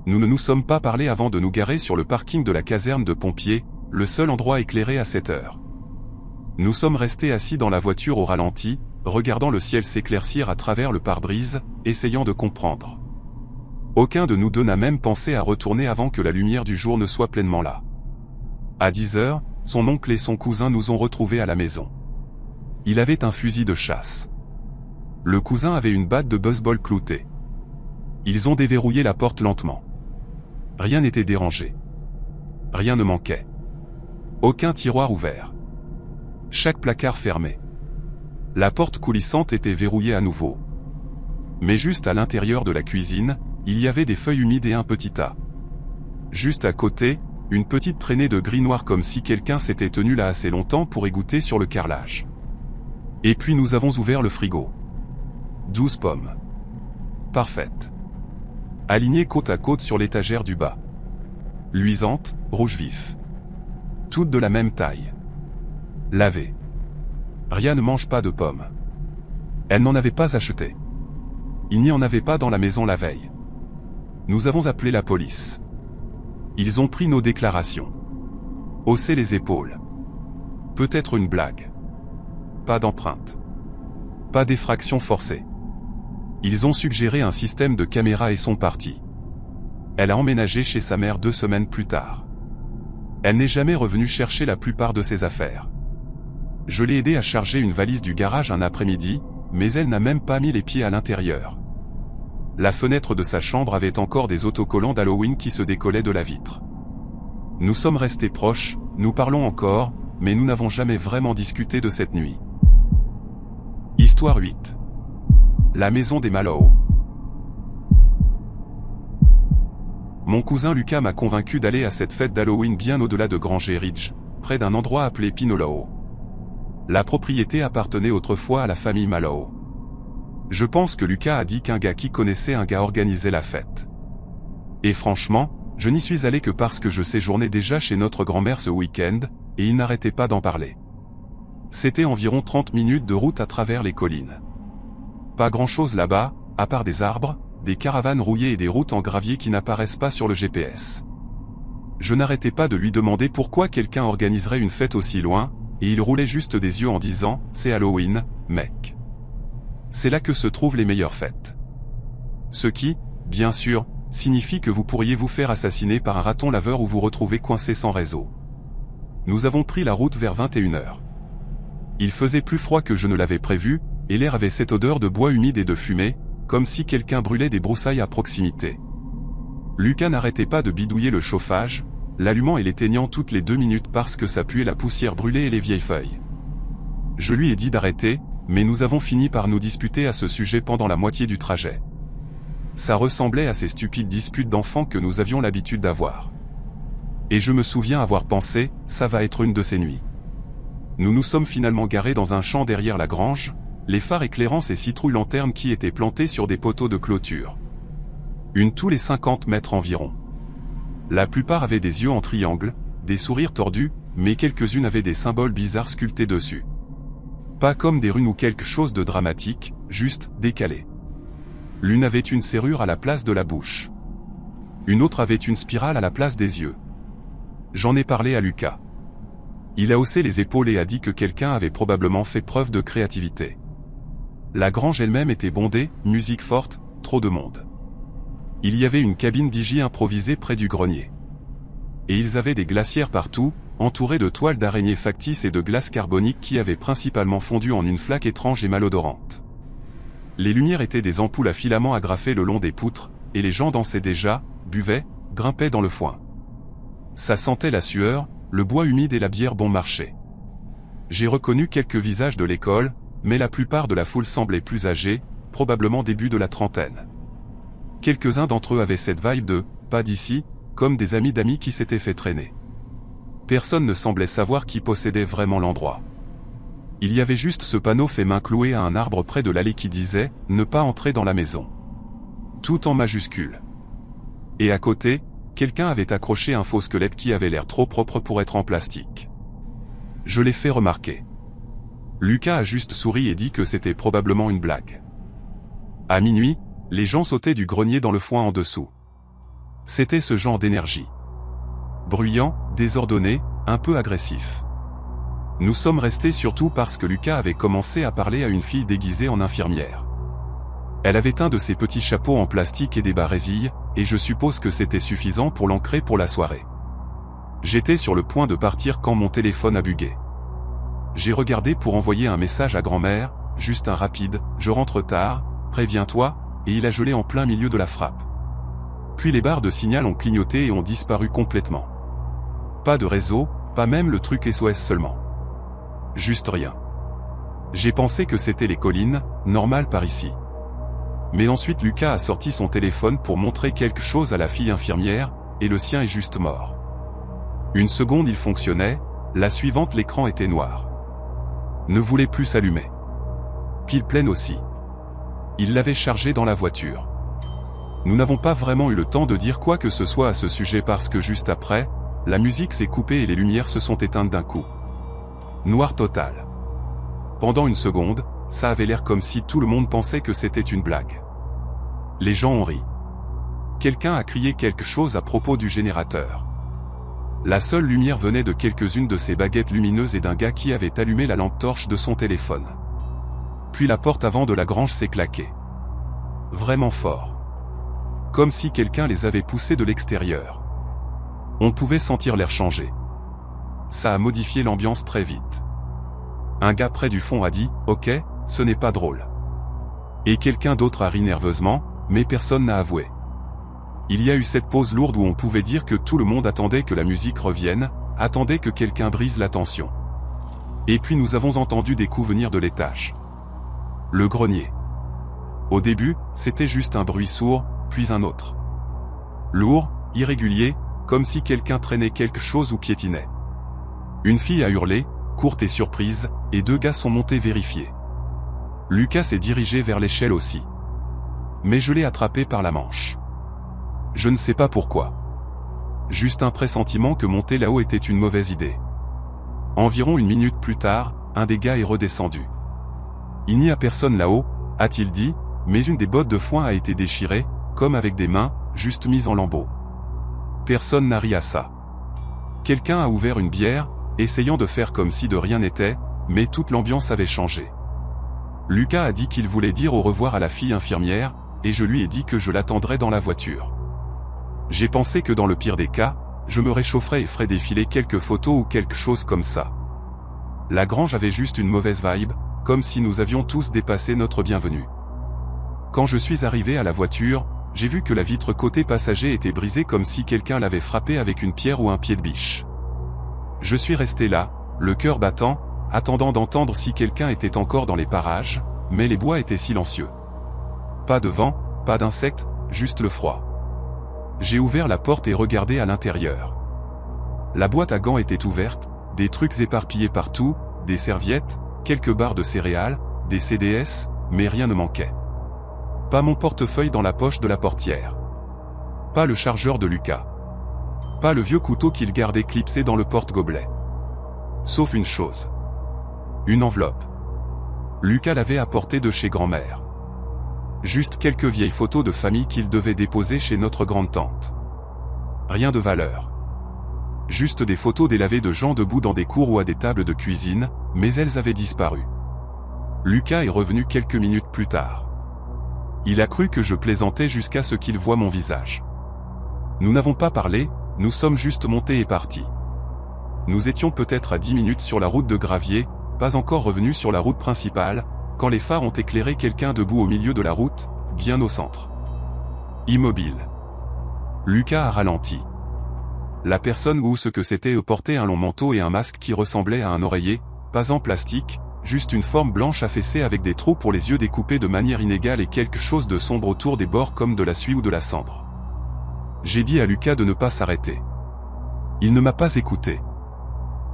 Nous ne nous sommes pas parlé avant de nous garer sur le parking de la caserne de pompiers, le seul endroit éclairé à cette heure. Nous sommes restés assis dans la voiture au ralenti, regardant le ciel s'éclaircir à travers le pare-brise, essayant de comprendre. Aucun de nous deux n'a même pensé à retourner avant que la lumière du jour ne soit pleinement là. À 10 heures, son oncle et son cousin nous ont retrouvés à la maison. Il avait un fusil de chasse. Le cousin avait une batte de baseball cloutée. Ils ont déverrouillé la porte lentement. Rien n'était dérangé. Rien ne manquait. Aucun tiroir ouvert. Chaque placard fermé. La porte coulissante était verrouillée à nouveau. Mais juste à l'intérieur de la cuisine, il y avait des feuilles humides et un petit tas. Juste à côté, une petite traînée de gris noir comme si quelqu'un s'était tenu là assez longtemps pour égoutter sur le carrelage. Et puis nous avons ouvert le frigo. 12 pommes. Parfaites. Alignées côte à côte sur l'étagère du bas. Luisantes, rouge vif. Toutes de la même taille. Lavées. Ria ne mange pas de pommes. Elle n'en avait pas acheté. Il n'y en avait pas dans la maison la veille. Nous avons appelé la police. Ils ont pris nos déclarations. Haussé les épaules. Peut-être une blague. Pas d'empreinte. Pas d'effraction forcée. Ils ont suggéré un système de caméra et sont partis. Elle a emménagé chez sa mère 2 semaines plus tard. Elle n'est jamais revenue chercher la plupart de ses affaires. Je l'ai aidée à charger une valise du garage un après-midi, mais elle n'a même pas mis les pieds à l'intérieur. La fenêtre de sa chambre avait encore des autocollants d'Halloween qui se décollaient de la vitre. Nous sommes restés proches, nous parlons encore, mais nous n'avons jamais vraiment discuté de cette nuit. Histoire 8. La maison des Mallow. Mon cousin Lucas m'a convaincu d'aller à cette fête d'Halloween bien au-delà de Granger Ridge, près d'un endroit appelé Pinoloo. La propriété appartenait autrefois à la famille Mallow. Je pense que Lucas a dit qu'un gars qui connaissait un gars organisait la fête. Et franchement, je n'y suis allé que parce que je séjournais déjà chez notre grand-mère ce week-end, et il n'arrêtait pas d'en parler. C'était environ 30 minutes de route à travers les collines. Pas grand-chose là-bas, à part des arbres, des caravanes rouillées et des routes en gravier qui n'apparaissent pas sur le GPS. Je n'arrêtais pas de lui demander pourquoi quelqu'un organiserait une fête aussi loin, et il roulait juste des yeux en disant « C'est Halloween, mec. C'est là que se trouvent les meilleures fêtes. » Ce qui, bien sûr, signifie que vous pourriez vous faire assassiner par un raton laveur ou vous retrouver coincé sans réseau. Nous avons pris la route vers 21h. Il faisait plus froid que je ne l'avais prévu, et l'air avait cette odeur de bois humide et de fumée, comme si quelqu'un brûlait des broussailles à proximité. Lucas n'arrêtait pas de bidouiller le chauffage, l'allumant et l'éteignant toutes les 2 minutes parce que ça puait la poussière brûlée et les vieilles feuilles. Je lui ai dit d'arrêter, mais nous avons fini par nous disputer à ce sujet pendant la moitié du trajet. Ça ressemblait à ces stupides disputes d'enfants que nous avions l'habitude d'avoir. Et je me souviens avoir pensé, ça va être une de ces nuits. Nous nous sommes finalement garés dans un champ derrière la grange, les phares éclairant ces citrouilles lanternes qui étaient plantées sur des poteaux de clôture. Une tous les 50 mètres environ. La plupart avaient des yeux en triangle, des sourires tordus, mais quelques-unes avaient des symboles bizarres sculptés dessus. Pas comme des runes ou quelque chose de dramatique, juste décalé. L'une avait une serrure à la place de la bouche. Une autre avait une spirale à la place des yeux. J'en ai parlé à Lucas. Il a haussé les épaules et a dit que quelqu'un avait probablement fait preuve de créativité. La grange elle-même était bondée, musique forte, trop de monde. Il y avait une cabine DJ improvisée près du grenier. Et ils avaient des glacières partout, entourées de toiles d'araignées factices et de glace carbonique qui avaient principalement fondu en une flaque étrange et malodorante. Les lumières étaient des ampoules à filaments agrafées le long des poutres, et les gens dansaient déjà, buvaient, grimpaient dans le foin. Ça sentait la sueur, le bois humide et la bière bon marché. J'ai reconnu quelques visages de l'école, mais la plupart de la foule semblait plus âgée, probablement début de la trentaine. Quelques-uns d'entre eux avaient cette vibe de « pas d'ici », comme des amis d'amis qui s'étaient fait traîner. Personne ne semblait savoir qui possédait vraiment l'endroit. Il y avait juste ce panneau fait main cloué à un arbre près de l'allée qui disait « Ne pas entrer dans la maison ». Tout en majuscule. Et à côté, quelqu'un avait accroché un faux squelette qui avait l'air trop propre pour être en plastique. Je l'ai fait remarquer. Lucas a juste souri et dit que c'était probablement une blague. À minuit, les gens sautaient du grenier dans le foin en dessous. C'était ce genre d'énergie. Bruyant, désordonné, un peu agressif. Nous sommes restés surtout parce que Lucas avait commencé à parler à une fille déguisée en infirmière. Elle avait un de ces petits chapeaux en plastique et des barésilles, et je suppose que c'était suffisant pour l'ancrer pour la soirée. J'étais sur le point de partir quand mon téléphone a bugué. J'ai regardé pour envoyer un message à grand-mère, juste un rapide « Je rentre tard, préviens-toi », et il a gelé en plein milieu de la frappe. Puis les barres de signal ont clignoté et ont disparu complètement. Pas de réseau, pas même le truc SOS seulement. Juste rien. J'ai pensé que c'était les collines, normal par ici. Mais ensuite Lucas a sorti son téléphone pour montrer quelque chose à la fille infirmière, et le sien est juste mort. Une seconde il fonctionnait, la suivante l'écran était noir. Ne voulait plus s'allumer. Pile pleine aussi. Il l'avait chargé dans la voiture. Nous n'avons pas vraiment eu le temps de dire quoi que ce soit à ce sujet parce que juste après, la musique s'est coupée et les lumières se sont éteintes d'un coup. Noir total. Pendant une seconde, ça avait l'air comme si tout le monde pensait que c'était une blague. Les gens ont ri. Quelqu'un a crié quelque chose à propos du générateur. La seule lumière venait de quelques-unes de ces baguettes lumineuses et d'un gars qui avait allumé la lampe torche de son téléphone. Puis la porte avant de la grange s'est claquée. Vraiment fort. Comme si quelqu'un les avait poussés de l'extérieur. On pouvait sentir l'air changer. Ça a modifié l'ambiance très vite. Un gars près du fond a dit « Ok, ce n'est pas drôle ». Et quelqu'un d'autre a ri nerveusement, mais personne n'a avoué. Il y a eu cette pause lourde où on pouvait dire que tout le monde attendait que la musique revienne, attendait que quelqu'un brise la tension. Et puis nous avons entendu des coups venir de l'étage. Le grenier. Au début, c'était juste un bruit sourd, puis un autre. Lourd, irrégulier, comme si quelqu'un traînait quelque chose ou piétinait. Une fille a hurlé, courte et surprise, et deux gars sont montés vérifier. Lucas s'est dirigé vers l'échelle aussi. Mais je l'ai attrapé par la manche. Je ne sais pas pourquoi. Juste un pressentiment que monter là-haut était une mauvaise idée. Environ une minute plus tard, un des gars est redescendu. Il n'y a personne là-haut, a-t-il dit, mais une des bottes de foin a été déchirée, comme avec des mains, juste mises en lambeaux. Personne n'a ri à ça. Quelqu'un a ouvert une bière, essayant de faire comme si de rien n'était, mais toute l'ambiance avait changé. Lucas a dit qu'il voulait dire au revoir à la fille infirmière, et je lui ai dit que je l'attendrais dans la voiture. J'ai pensé que dans le pire des cas, je me réchaufferais et ferais défiler quelques photos ou quelque chose comme ça. La grange avait juste une mauvaise vibe, comme si nous avions tous dépassé notre bienvenue. Quand je suis arrivé à la voiture, j'ai vu que la vitre côté passager était brisée comme si quelqu'un l'avait frappée avec une pierre ou un pied de biche. Je suis resté là, le cœur battant, attendant d'entendre si quelqu'un était encore dans les parages, mais les bois étaient silencieux. Pas de vent, pas d'insectes, juste le froid. J'ai ouvert la porte et regardé à l'intérieur. La boîte à gants était ouverte, des trucs éparpillés partout, des serviettes, quelques barres de céréales, des CDS, mais rien ne manquait. Pas mon portefeuille dans la poche de la portière. Pas le chargeur de Lucas. Pas le vieux couteau qu'il gardait clipsé dans le porte-gobelet. Sauf une chose. Une enveloppe. Lucas l'avait apportée de chez grand-mère. Juste quelques vieilles photos de famille qu'il devait déposer chez notre grande-tante. Rien de valeur. Juste des photos délavées de gens debout dans des cours ou à des tables de cuisine, mais elles avaient disparu. Lucas est revenu quelques minutes plus tard. Il a cru que je plaisantais jusqu'à ce qu'il voie mon visage. Nous n'avons pas parlé, nous sommes juste montés et partis. Nous étions peut-être à 10 minutes sur la route de Gravier, pas encore revenus sur la route principale, quand les phares ont éclairé quelqu'un debout au milieu de la route, bien au centre. Immobile. Lucas a ralenti. La personne ou ce que c'était portait un long manteau et un masque qui ressemblait à un oreiller, pas en plastique, juste une forme blanche affaissée avec des trous pour les yeux découpés de manière inégale et quelque chose de sombre autour des bords comme de la suie ou de la cendre. J'ai dit à Lucas de ne pas s'arrêter. Il ne m'a pas écouté.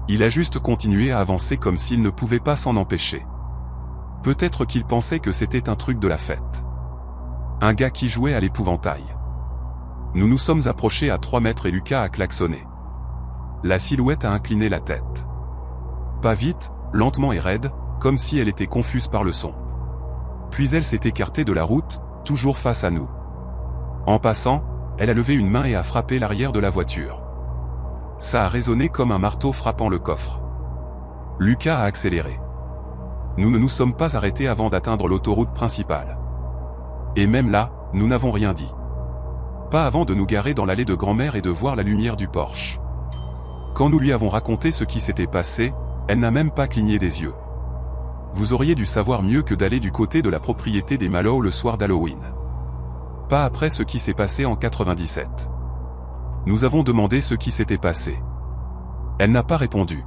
Il a juste continué à avancer comme s'il ne pouvait pas s'en empêcher. Peut-être qu'il pensait que c'était un truc de la fête. Un gars qui jouait à l'épouvantail. Nous nous sommes approchés à 3 mètres et Lucas a klaxonné. La silhouette a incliné la tête. Pas vite, lentement et raide, comme si elle était confuse par le son. Puis elle s'est écartée de la route, toujours face à nous. En passant, elle a levé une main et a frappé l'arrière de la voiture. Ça a résonné comme un marteau frappant le coffre. Lucas a accéléré. Nous ne nous sommes pas arrêtés avant d'atteindre l'autoroute principale. Et même là, nous n'avons rien dit. Pas avant de nous garer dans l'allée de grand-mère et de voir la lumière du Porsche. Quand nous lui avons raconté ce qui s'était passé, elle n'a même pas cligné des yeux. Vous auriez dû savoir mieux que d'aller du côté de la propriété des Mallow le soir d'Halloween. Pas après ce qui s'est passé en 97. Nous avons demandé ce qui s'était passé. Elle n'a pas répondu.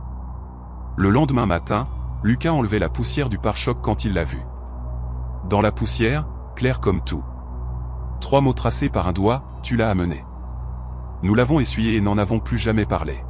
Le lendemain matin, Lucas enlevait la poussière du pare-choc quand il l'a vue. Dans la poussière, clair comme tout. 3 mots tracés par un doigt, tu l'as amené. Nous l'avons essuyé et n'en avons plus jamais parlé.